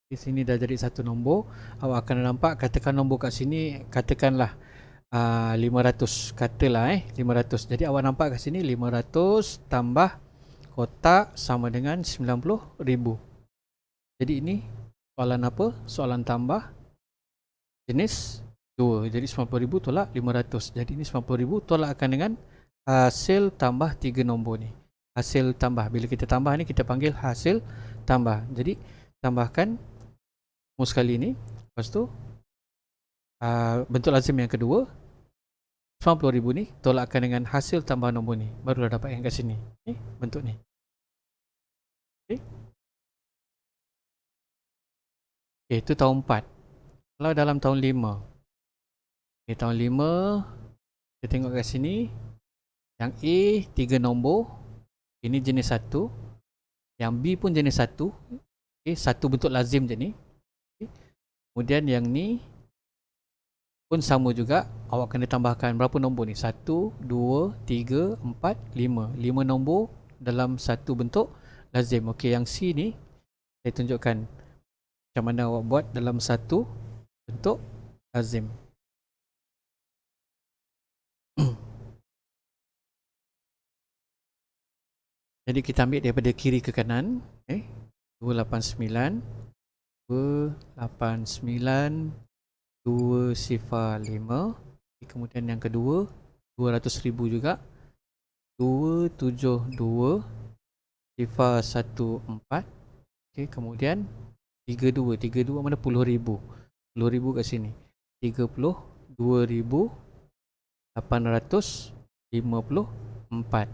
Di sini dah jadi satu nombor. Awak akan nampak katakan nombor kat sini katakanlah 500. Katalah 500. Jadi awak nampak kat sini 500 tambah kotak sama dengan 90,000. Jadi ini soalan apa? Soalan tambah jenis 2. Jadi 90,000 tolak 500. Jadi ini 90,000 tolakkan dengan hasil tambah 3 nombor ni. Hasil tambah. Bila kita tambah ni kita panggil hasil tambah. Jadi tambahkan nombor sekali ni. Lepas tu bentuk lazim yang kedua 90,000 ni tolakkan dengan hasil tambah nombor ni. Barulah dapat yang kat sini. Bentuk ni. Itu tahun 4. Kalau dalam tahun 5. Tahun 5 kita tengok kat sini. Yang A 3 nombor. Ini jenis 1. Yang B pun jenis 1. Satu bentuk lazim je ni. Kemudian yang ni pun sama juga. Awak kena tambahkan berapa nombor ni? 1, 2, 3, 4, 5. 5 nombor dalam satu bentuk lazim. Okey, yang C ni saya tunjukkan macam mana awak buat dalam satu bentuk lazim. Jadi kita ambil daripada kiri ke kanan. 289 289 205. Kemudian yang kedua 200,000 juga. 272 sifar 14. Kemudian 32 mana 10,000. 10,000 kat sini. 32,854.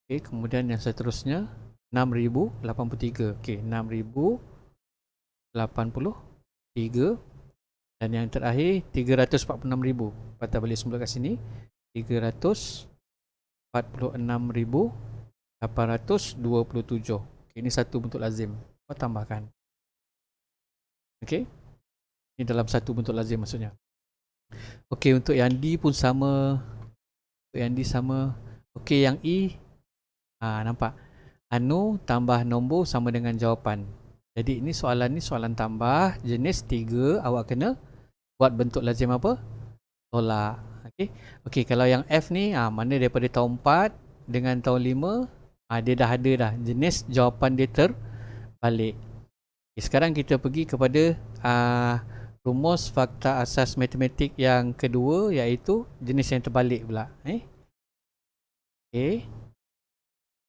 Kemudian yang seterusnya 6,083. 6,083. Dan yang terakhir 346,000. Patah balik semula kat sini. 346,827. Ini satu bentuk lazim. Kau tambahkan. Ini dalam satu bentuk lazim maksudnya. Untuk yang D pun sama. Untuk yang D sama. Yang E. Nampak? Anu tambah nombor sama dengan jawapan. Jadi ini soalan tambah jenis 3. Awak kena buat bentuk lazim apa? Tolak. Kalau yang F ni mana daripada tahun 4 dengan tahun 5 dia dah ada dah. Jenis jawapan dia terbalik. Sekarang kita pergi kepada rumus fakta asas matematik yang kedua, iaitu jenis yang terbalik pula.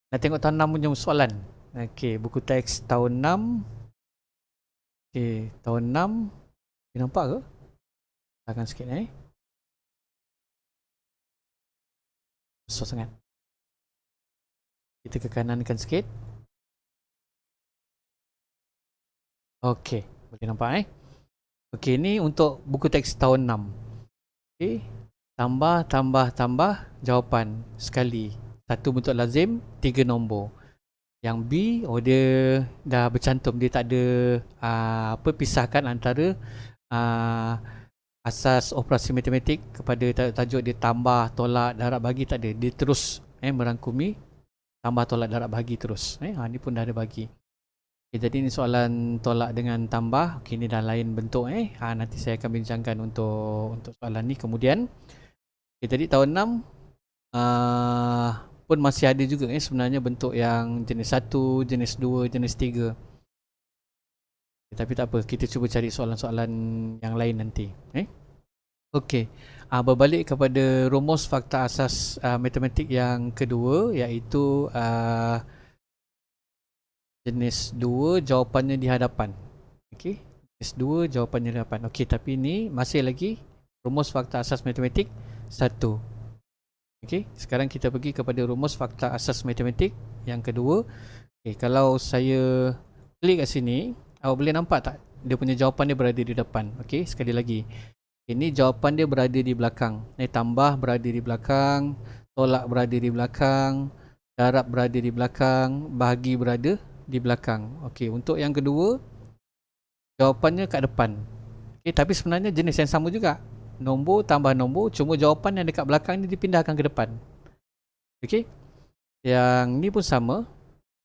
Nak tengok tahun 6 punya soalan. Buku teks tahun 6. Tahun 6. Nampak ke? Akan sikit besar sangat. Kita ke kanankan sikit. Boleh nampak Okey, ni untuk buku teks tahun 6. Okey. Tambah jawapan sekali. Satu bentuk lazim, 3 nombor. Yang B, dia dah bercantum, dia tak ada pisahkan antara asas operasi matematik kepada tajuk dia tambah, tolak, darab, bagi, tak ada. Dia terus merangkumi tambah, tolak, darab, bagi terus. Ni pun dah ada bagi. Jadi ni soalan tolak dengan tambah. Okey, ni dah lain bentuk. Nanti saya akan bincangkan untuk soalan ni kemudian. Jadi tahun 6 pun masih ada juga sebenarnya bentuk yang jenis 1, jenis 2, jenis 3. Tapi tak apa, kita cuba cari soalan-soalan yang lain nanti. Okey. Berbalik kepada rumus fakta asas matematik yang kedua, iaitu jenis 2 jawapannya di hadapan. Okey. Jenis 2 jawapannya di hadapan. Okey, tapi ni masih lagi rumus fakta asas matematik 1. Okey, sekarang kita pergi kepada rumus fakta asas matematik yang kedua. Okey, kalau saya klik kat sini, awak boleh nampak tak dia punya jawapan dia berada di depan. Okey, sekali lagi. Ini jawapan dia berada di belakang. Tambah berada di belakang, tolak berada di belakang, darab berada di belakang, bahagi berada di belakang. Okey, untuk yang kedua, jawapannya kat depan. Okey, tapi sebenarnya jenis yang sama juga. Nombor tambah nombor, cuma jawapan yang dekat belakang ni dipindahkan ke depan. Okey. Yang ni pun sama.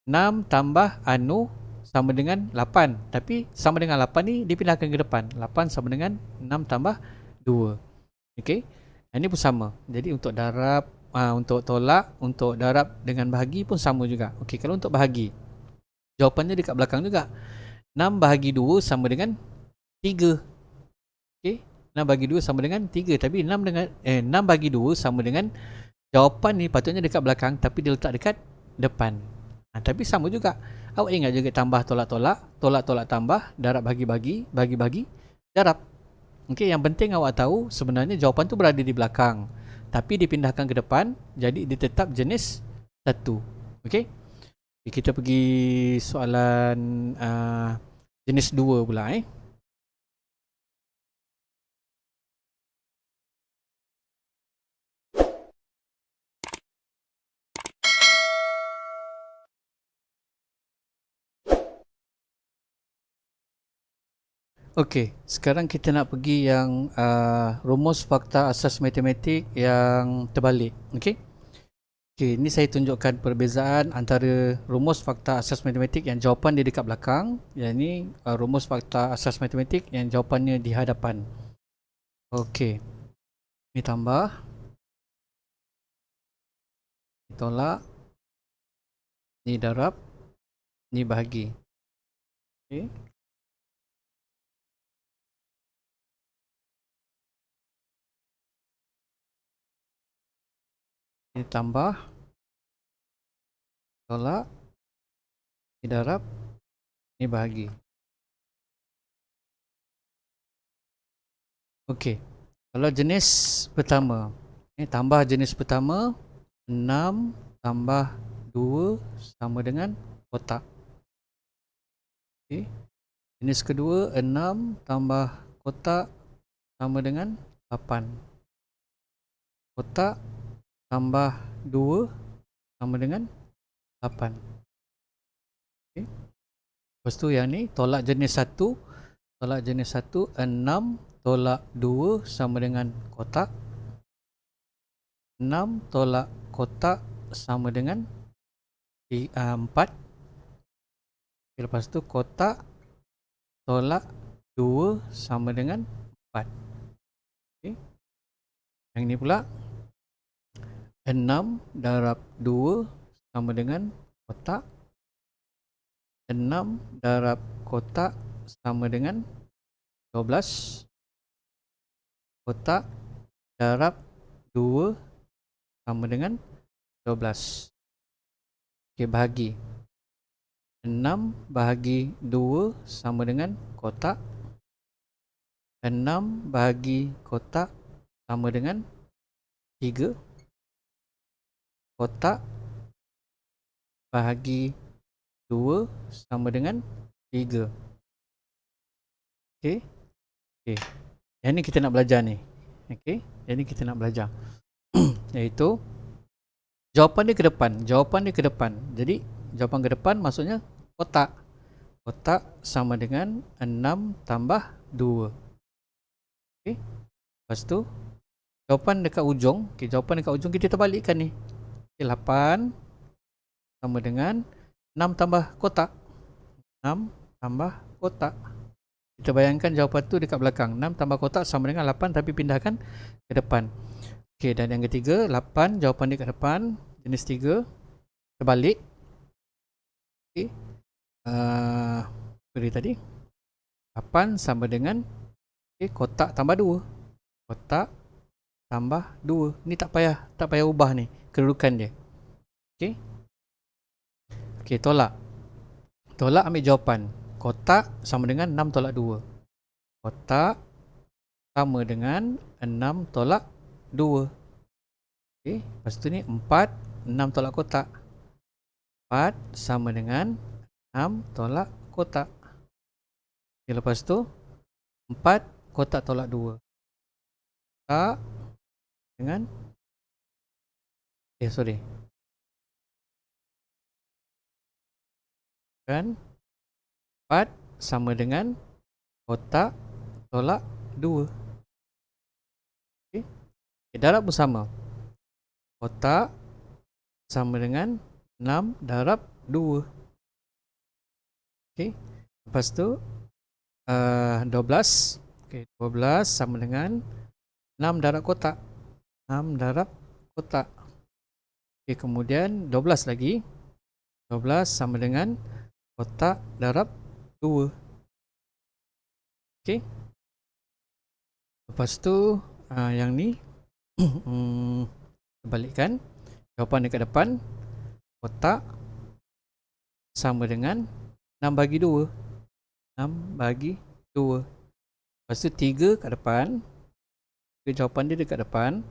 6 tambah anu sama dengan 8. Tapi sama dengan 8 ni dipindahkan ke depan. 8 sama dengan 6 tambah 2. Okey. Yang ni pun sama. Jadi untuk darab, untuk tolak, untuk darab dengan bahagi pun sama juga. Okey, kalau untuk bahagi, jawapannya dekat belakang juga. 6 bahagi 2 sama dengan 3. Okey. 6 bahagi 2 sama dengan 3. Tapi 6 bagi 2 sama dengan, jawapan ni patutnya dekat belakang tapi dia letak dekat depan. Tapi sama juga. Awak ingat juga tambah, tolak, tolak, tolak, tolak, tambah, darab, bagi, bagi, bagi, bagi, darab. Okey, yang penting awak tahu sebenarnya jawapan tu berada di belakang tapi dipindahkan ke depan, jadi dia tetap jenis 1. Okey. Kita pergi soalan jenis 2 pula. Okey, sekarang kita nak pergi yang rumus fakta asas matematik yang terbalik. Okey. Okey, ini saya tunjukkan perbezaan antara rumus fakta asas matematik yang jawapan dia dekat belakang, yang ini rumus fakta asas matematik yang jawapannya di hadapan. Okey. Ini tambah, ini tolak, ini darab, ini bahagi. Okey. Ini tambah, tolak, ini darab, ini bahagi. Okey. Kalau jenis pertama, tambah jenis pertama, 6 tambah 2 sama dengan kotak. Okey. Jenis kedua, 6 tambah kotak sama dengan 8. Kotak tambah 2 sama dengan 8. Okay. Lepas tu yang ni tolak jenis 1. Tolak jenis 1, 6 tolak 2 sama dengan kotak. 6 tolak kotak sama dengan 4. Okay, lepas tu kotak tolak 2 sama dengan 4. Okay. Yang ni pula 6 darab 2 sama dengan kotak. 6 darab kotak sama dengan 12. Kotak darab 2 sama dengan 12. Okey, bahagi. 6 bahagi 2 sama dengan kotak. 6 bahagi kotak sama dengan 3. Kotak bahagi 2 sama dengan 3. Okey. Okey. Yang ni kita nak belajar ni. Okey. Yang ni kita nak belajar. Iaitu jawapan dia ke depan. Jawapan dia ke depan. Jadi jawapan ke depan maksudnya kotak. Kotak sama dengan 6 tambah 2. Okey. Lepas tu jawapan dekat ujung. Okey, jawapan dekat ujung kita terbalikkan ni. Okay, 8 sama dengan 6 tambah kotak. 6 tambah kotak. Kita bayangkan jawapan tu dekat belakang. 6 tambah kotak sama dengan 8 tapi pindahkan ke depan. Okey, dan yang ketiga 8 jawapan dia kat depan. Jenis 3 terbalik. Okey. Apa dia tadi? 8 sama dengan kotak tambah 2. Kotak tambah 2. Ni tak payah ubah ni kedudukan dia. Okey. Okey, tolak. Tolak ambil jawapan. Kotak sama dengan 6 tolak 2. Kotak sama dengan 6 tolak 2. Okey, lepas tu ni 4, 6 tolak kotak. 4 sama dengan 6 tolak kotak. Okay, lepas tu 4 kotak tolak 2. Kotak dengan sorry. Kan 4 sama dengan kotak tolak 2. Okey. Okay, darab bersama. Kotak sama dengan 6 darab 2. Okey. Lepas tu 12. Okey, 12 sama dengan 6 darab kotak. 6 darab kotak. Okey, kemudian 12 lagi. 12 sama dengan kotak darab 2. Okey. Lepas tu yang ni balikkan. Jawapan dekat depan. Kotak sama dengan 6 bagi 2. 6 bagi 2. Lepas tu 3 kat depan. Jawapan dia dekat depan.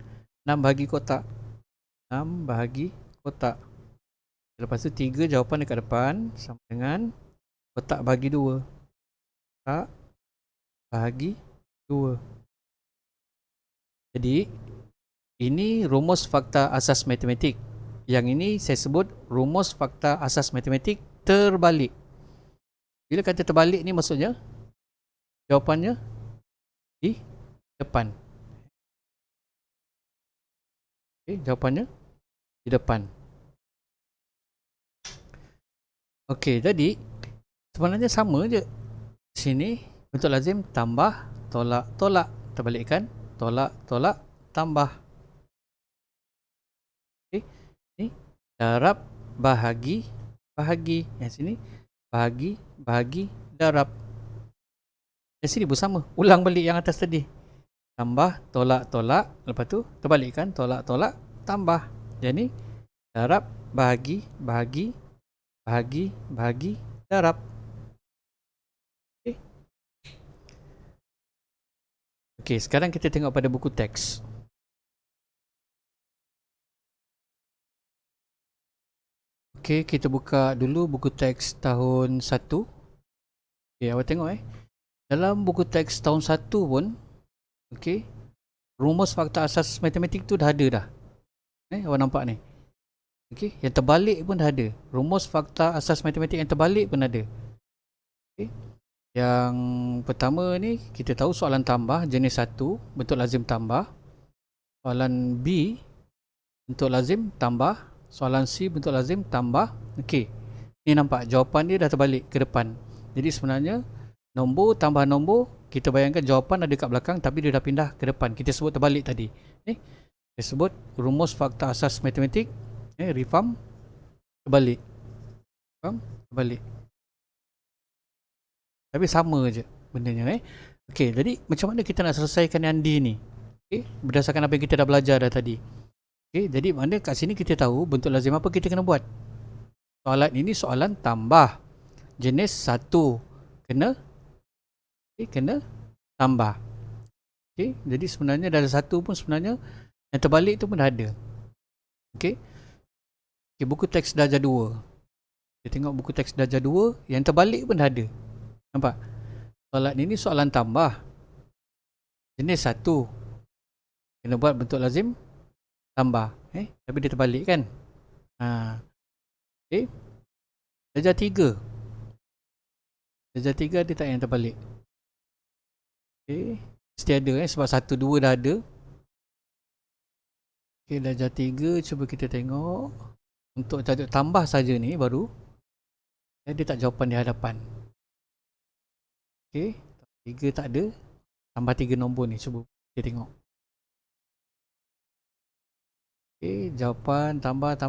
6 bagi kotak. 6 bagi kotak. Lepas tu 3 jawapan dekat depan. Sama dengan kotak bagi 2. Kotak bagi 2. Jadi ini rumus fakta asas matematik. Yang ini saya sebut rumus fakta asas matematik terbalik. Bila kata terbalik ni maksudnya jawapannya di depan. Okey, jawapannya di depan. Okey, jadi sebenarnya sama je. Sini bentuk lazim tambah, tolak, tolak. Terbalikkan, tolak, tolak, tambah. Okey, ni darab, bahagi, bahagi. Yang sini bahagi, bahagi, darab. Yang sini pun sama. Ulang balik yang atas tadi. Tambah, tolak, tolak. Lepas tu terbalikkan, tolak, tolak, tambah. Yang ni darab, bahagi, bahagi, bahagi, bahagi, darab. Okey, sekarang kita tengok pada buku teks. Okey, kita buka dulu buku teks tahun 1. Okey, awak tengok dalam buku teks tahun 1 pun, okey, rumus fakta asas matematik tu dah ada dah. Awak nampak ni. Okey, yang terbalik pun dah ada. Rumus fakta asas matematik yang terbalik pun ada. Okey. Yang pertama ni kita tahu soalan tambah jenis 1, bentuk lazim tambah. Soalan B, bentuk lazim tambah. Soalan C, bentuk lazim tambah. Okey. Ni nampak jawapan dia dah terbalik ke depan. Jadi sebenarnya nombor tambah nombor, kita bayangkan jawapan ada kat belakang tapi dia dah pindah ke depan. Kita sebut terbalik tadi. Kita sebut rumus fakta asas matematik reform terbalik. Faham? Terbalik. Tapi sama je bendanya. Okey, jadi macam mana kita nak selesaikan yang D ni? Okey, berdasarkan apa yang kita dah belajar dah tadi. Okey, jadi mana kat sini kita tahu bentuk lazim apa kita kena buat. Soalan ini soalan tambah. Jenis 1. Kena tambah. Okey, jadi sebenarnya dari 1 pun sebenarnya yang terbalik tu pun dah ada. Okey. Okey, buku teks darjah 2. Kita tengok buku teks darjah 2, yang terbalik pun dah ada. Nampak? Soalan ini soalan tambah. jenis 1. Kena buat bentuk lazim tambah. Tapi dia terbalik kan? Okay. Darjah 3. Darjah 3 dia tak yang terbalik. Okay. Mesti ada sebab 1, 2 dah ada. Okay, darjah 3 cuba kita tengok. Untuk tambah saja ni baru. Dia tak jawapan di hadapan. Okay. 3 tak ada. Tambah 3 nombor ni. Cuba kita tengok. Okay, jawapan tambah. Okay,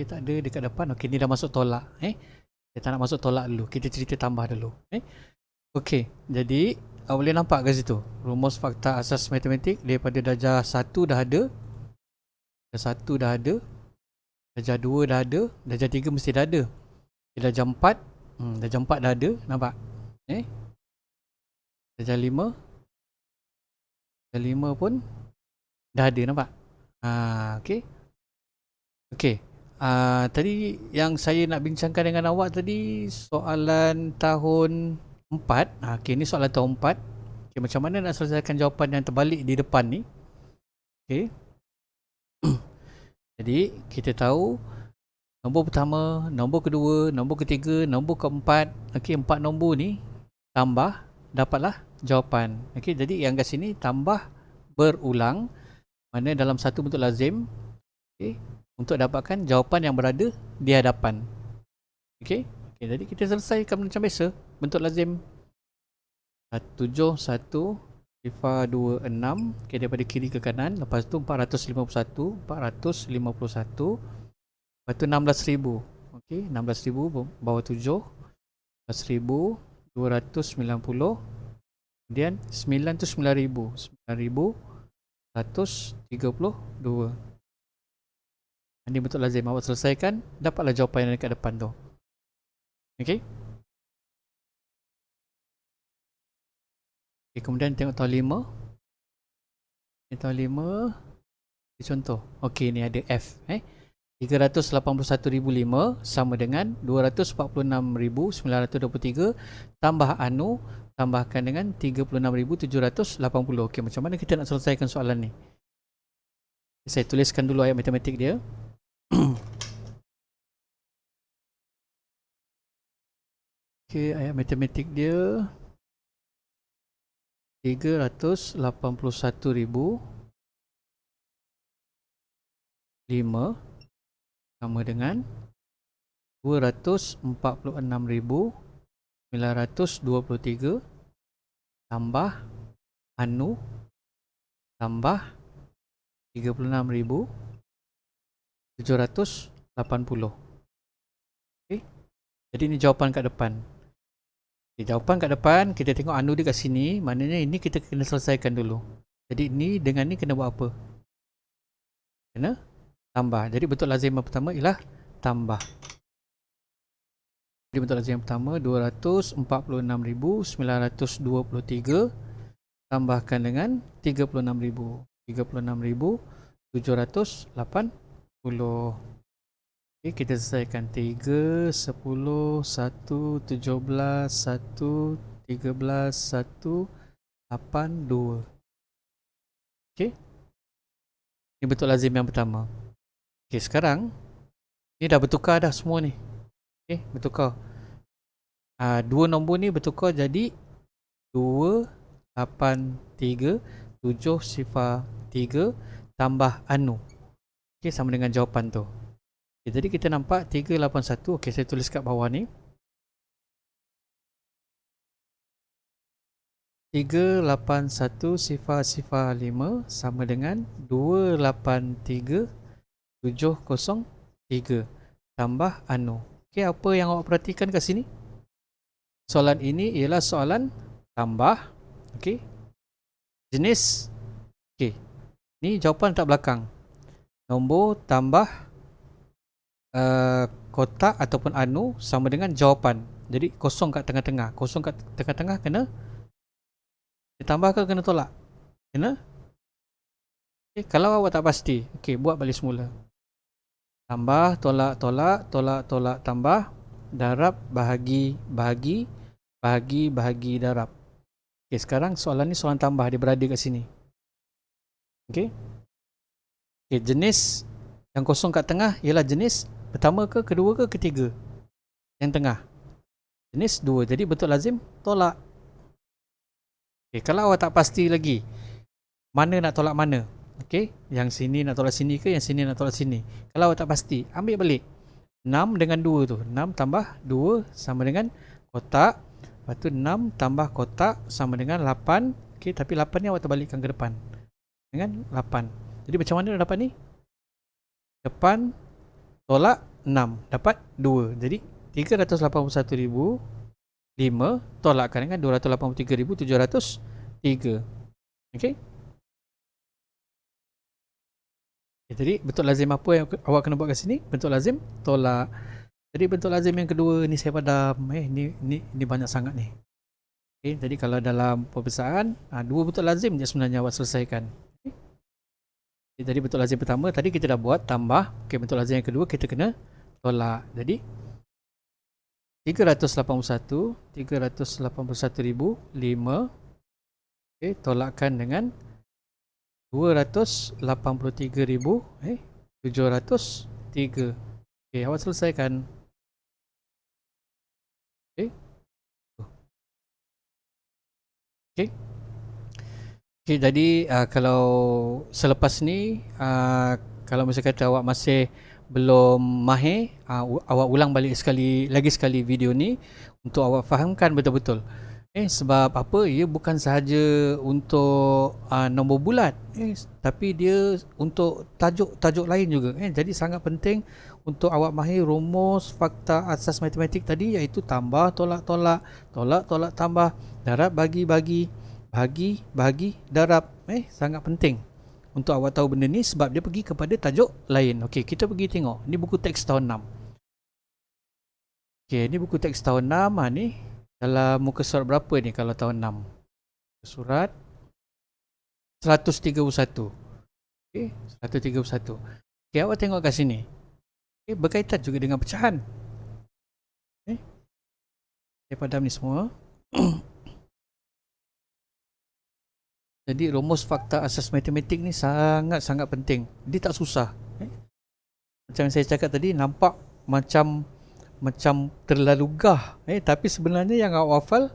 tak ada dekat depan. Okay, ni dah masuk tolak. Dia tak nak masuk tolak dulu. Kita cerita tambah dulu. Okay, jadi boleh nampak kat situ. Rumus fakta asas matematik daripada darjah 1 dah ada. Darjah 1 dah ada. Darjah 2 dah ada. Darjah 3 mesti dah ada. Darjah 4. Darjah 4 dah ada. Nampak? Darjah 5. Darjah 5 pun dah ada, nampak? Okay. Okay. Tadi yang saya nak bincangkan dengan awak tadi soalan tahun 4. Okay, ni soalan tahun 4. Okay, macam mana nak selesaikan jawapan yang terbalik di depan ni? Okay. Jadi, kita tahu nombor pertama, nombor kedua, nombor ketiga, nombor keempat. Okay, 4 nombor ni tambah, dapatlah jawapan. Okay, jadi yang kat sini tambah berulang. Mana dalam satu bentuk lazim, okay, untuk dapatkan jawapan yang berada di hadapan. Okay, jadi kita selesaikan macam biasa. Bentuk lazim 7, 1, sifar 2, 6. Okay, daripada kiri ke kanan. Lepas tu 451, 451. Lepas tu 16,000. Okay, 16,000 bawah 7. 11,290. Kemudian 9 tu 9,000. 9,132. Ini bentuk lazim. Awak selesaikan, dapatlah jawapan yang dekat depan tu. Okay. Okay, kemudian tengok tahun 5. Tahun 5. Contoh. Okay, ni ada F. 381,005 sama dengan 246,923 tambah anu tambahkan dengan 36,780. Okey, macam mana kita nak selesaikan soalan ni? Saya tuliskan dulu ayat matematik dia. Okey, ayat matematik dia 381,005 sama dengan 246,923 tambah anu tambah 36,780. Okay. Jadi ini jawapan kat depan. Okay, jawapan kat depan, kita tengok anu dia kat sini. Maknanya ini kita kena selesaikan dulu. Jadi ni dengan ni kena buat apa? Kena tambah. Jadi bentuk lazim yang pertama ialah tambah. Jadi bentuk lazim yang pertama 246,923 tambahkan dengan 36,780. Okay, kita selesaikan 3, 10, 1, 17, 1, 13, 1, 8, 2. Okay. Ini bentuk lazim yang pertama. Okay, sekarang ni dah bertukar dah semua ni. Okay, bertukar. Dua nombor ni bertukar jadi 2, 8, 3, 7, sifar 3 tambah anu. Okay, sama dengan jawapan tu. Okay, jadi kita nampak 381. Okay, saya tulis kat bawah ni. 381 sifar 5 sama dengan 283,703 tambah anu. Okay, apa yang awak perhatikan kat sini? Soalan ini ialah soalan tambah. Okay. Jenis. Okay. Ni jawapan tak belakang. Nombor tambah kotak ataupun anu sama dengan jawapan. Jadi kosong kat tengah-tengah. Kosong kat tengah-tengah kena ditambah ke kena tolak? Kena. Okay. Kalau awak tak pasti, okay, buat balik semula. Tambah, tolak, tolak, tolak, tolak, tambah, darab, bahagi, bahagi, bahagi, bahagi, darab. Okay, sekarang soalan ni soalan tambah, dia berada kat sini. Okay. Okay, jenis yang kosong kat tengah ialah jenis pertama ke, kedua ke, ketiga? Yang tengah. Jenis 2. Jadi betul lazim tolak. Okay, kalau awak tak pasti lagi mana nak tolak mana, okay, yang sini nak tolak sini ke, yang sini nak tolak sini, kalau awak tak pasti, ambil balik 6 dengan 2 tu. 6 tambah 2 sama dengan kotak. Lepas tu 6 tambah kotak sama dengan 8. Okay, tapi 8 ni awak terbalikkan ke depan dengan 8. Jadi macam mana dapat ni? Depan tolak 6 dapat 2. Jadi 381,005 tolakkan dengan 283,703. Okey. Jadi bentuk lazim apa yang awak kena buat kat sini? Bentuk lazim tolak. Jadi bentuk lazim yang kedua ni saya padam. Ni banyak sangat ni. Okey, jadi kalau dalam peperiksaan, dua bentuk lazim je sebenarnya awak selesaikan. Okay, jadi bentuk lazim pertama tadi kita dah buat tambah. Okey, bentuk lazim yang kedua kita kena tolak. Jadi 381,005, okey, tolakkan dengan 283,703. Okey, awak selesaikan. Okey. Okey. Okey, jadi kalau selepas ni kalau misalnya kata awak masih belum mahir, awak ulang balik lagi sekali video ni untuk awak fahamkan betul-betul. Sebab apa? Ia bukan sahaja untuk nombor bulat, tapi dia untuk tajuk-tajuk lain juga. Jadi sangat penting untuk awak mahir rumus fakta asas matematik tadi, iaitu tambah, tolak, tolak, tolak, tolak, tambah, darab, bagi, bagi, bagi, bagi, darab. Sangat penting untuk awak tahu benda ni sebab dia pergi kepada tajuk lain. Okey, kita pergi tengok. Ni buku teks tahun 6. Okey, ni buku teks tahun 6. Ni dalam muka surat berapa ni kalau tahun 6? Surat 131. Okey, 131. Okey, awak tengok kat sini. Okey, berkaitan juga dengan pecahan. Okey. Saya padam ni semua. Jadi rumus fakta asas matematik ni sangat-sangat penting. Dia tak susah. Macam yang saya cakap tadi, nampak macam terlalu gah. Tapi sebenarnya yang awak hafal,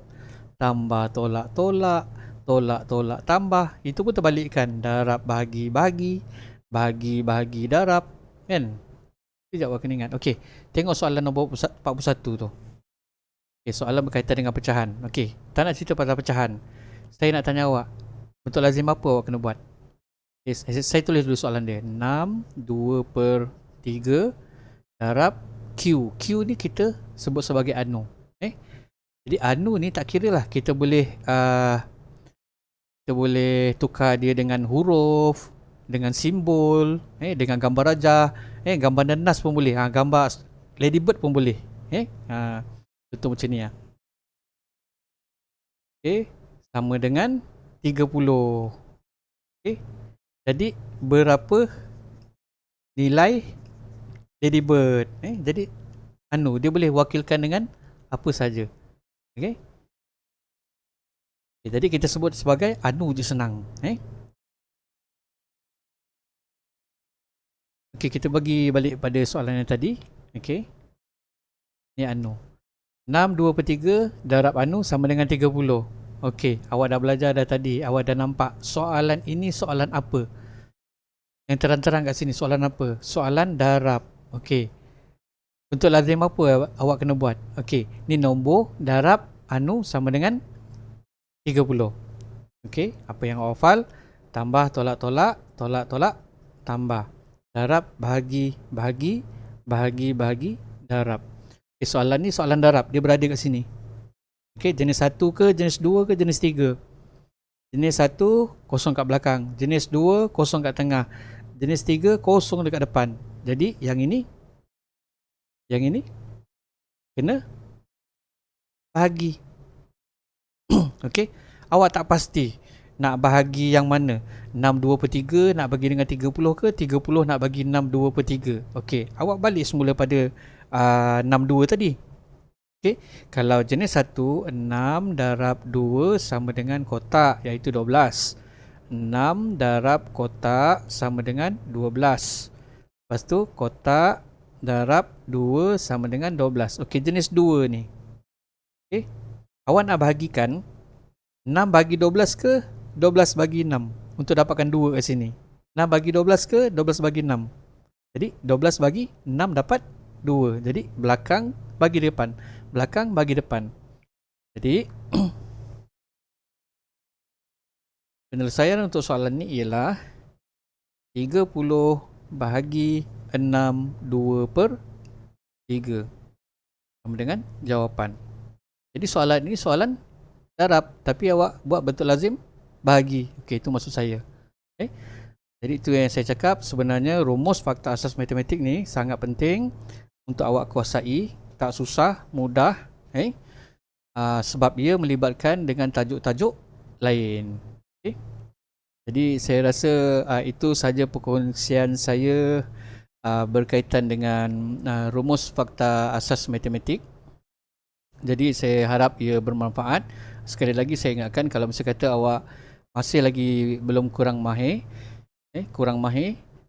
tambah, tolak, tolak, tolak, tolak, tambah. Itu pun terbalikkan. Darab, bagi, bagi, bagi, bagi, darab. Kan? Sekejap awak kena ingat. Okey, tengok soalan nombor 41 tu. Okey, soalan berkaitan dengan pecahan. Okey, tak nak cerita pasal pecahan. Saya nak tanya awak, bentuk lazim apa awak kena buat? Saya tulis dulu soalan dia. 6, 2/3 darab Q. Q ni kita sebut sebagai anu. Jadi anu ni tak kira lah. Kita boleh tukar dia dengan huruf, dengan simbol, dengan gambar rajah, gambar nanas pun boleh. Gambar ladybird pun boleh. Contoh macam ni. Okey, sama dengan 30. Okey. Jadi berapa nilai ladybird? Jadi dia boleh wakilkan dengan apa saja. Okey. Jadi kita sebut sebagai anu je senang. Okey, kita bagi balik pada soalan yang tadi. Okey. Ni anu. 6 2/3 darab anu sama dengan 30. Okey, awak dah belajar dah tadi, awak dah nampak soalan ini soalan apa? Yang terang-terang kat sini soalan apa? Soalan darab. Okey. Bentuk lazim apa awak kena buat? Okey, ni nombor darab anu sama dengan 30. Okey, apa yang awak hafal? Tambah, tolak, tolak, tolak, tolak, tambah. Darab, bahagi, bahagi, bahagi, bahagi, darab. Okay, soalan ni soalan darab, dia berada kat sini. Okey, jenis 1 ke, jenis 2 ke, jenis 3? Jenis 1 kosong kat belakang, jenis 2 kosong kat tengah, jenis 3 kosong dekat depan. Jadi yang ini kena bahagi. Okey, awak tak pasti nak bahagi yang mana, 6 2/3 nak bagi dengan 30 ke, 30 nak bagi 6 2/3. Okey, awak balik semula pada 62 tadi. Okey, kalau jenis 1, 6 darab 2 sama dengan kotak, iaitu 12. 6 darab kotak sama dengan 12. Lepas tu kotak darab 2 sama dengan 12. Okey, jenis 2 ni. Okey, awak nak bahagikan 6 bagi 12 ke 12 bagi 6 untuk dapatkan 2 kat sini. 6 bagi 12 ke 12 bagi 6. Jadi 12 bagi 6 dapat 2. Jadi belakang bagi depan. Belakang bagi depan. Jadi penyelesaian untuk soalan ni ialah 30 bahagi 6 2 per 3 sama dengan jawapan. Jadi soalan ini soalan darab, tapi awak buat bentuk lazim bahagi. Okey, itu maksud saya. Okay. Jadi itu yang saya cakap, sebenarnya rumus fakta asas matematik ni sangat penting untuk awak kuasai. Tak susah, mudah. Okay. Sebab ia melibatkan dengan tajuk-tajuk lain. Okay. Jadi saya rasa itu saja perkongsian saya berkaitan dengan rumus fakta asas matematik. Jadi saya harap ia bermanfaat. Sekali lagi saya ingatkan, kalau misalnya kata awak masih lagi belum kurang mahir,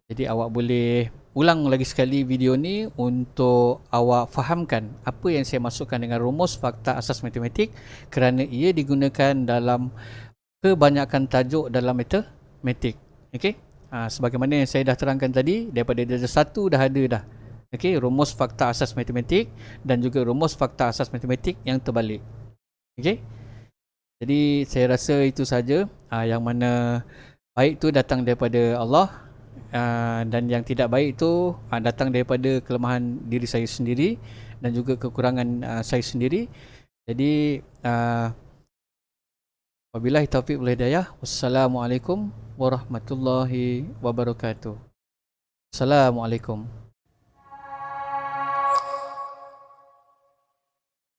jadi awak boleh ulang lagi sekali video ni untuk awak fahamkan apa yang saya masukkan dengan rumus fakta asas matematik, kerana ia digunakan dalam kebanyakan tajuk dalam matematik. Okey. Sebagaimana yang saya dah terangkan tadi, daripada darjah 1 dah ada dah. Okey, rumus fakta asas matematik dan juga rumus fakta asas matematik yang terbalik. Okey. Jadi saya rasa itu saja. Yang mana baik tu datang daripada Allah, dan yang tidak baik itu datang daripada kelemahan diri saya sendiri dan juga kekurangan saya sendiri. Jadi wabillahi taufiq wal hidayah. Wassalamualaikum warahmatullahi wabarakatuh. Assalamualaikum.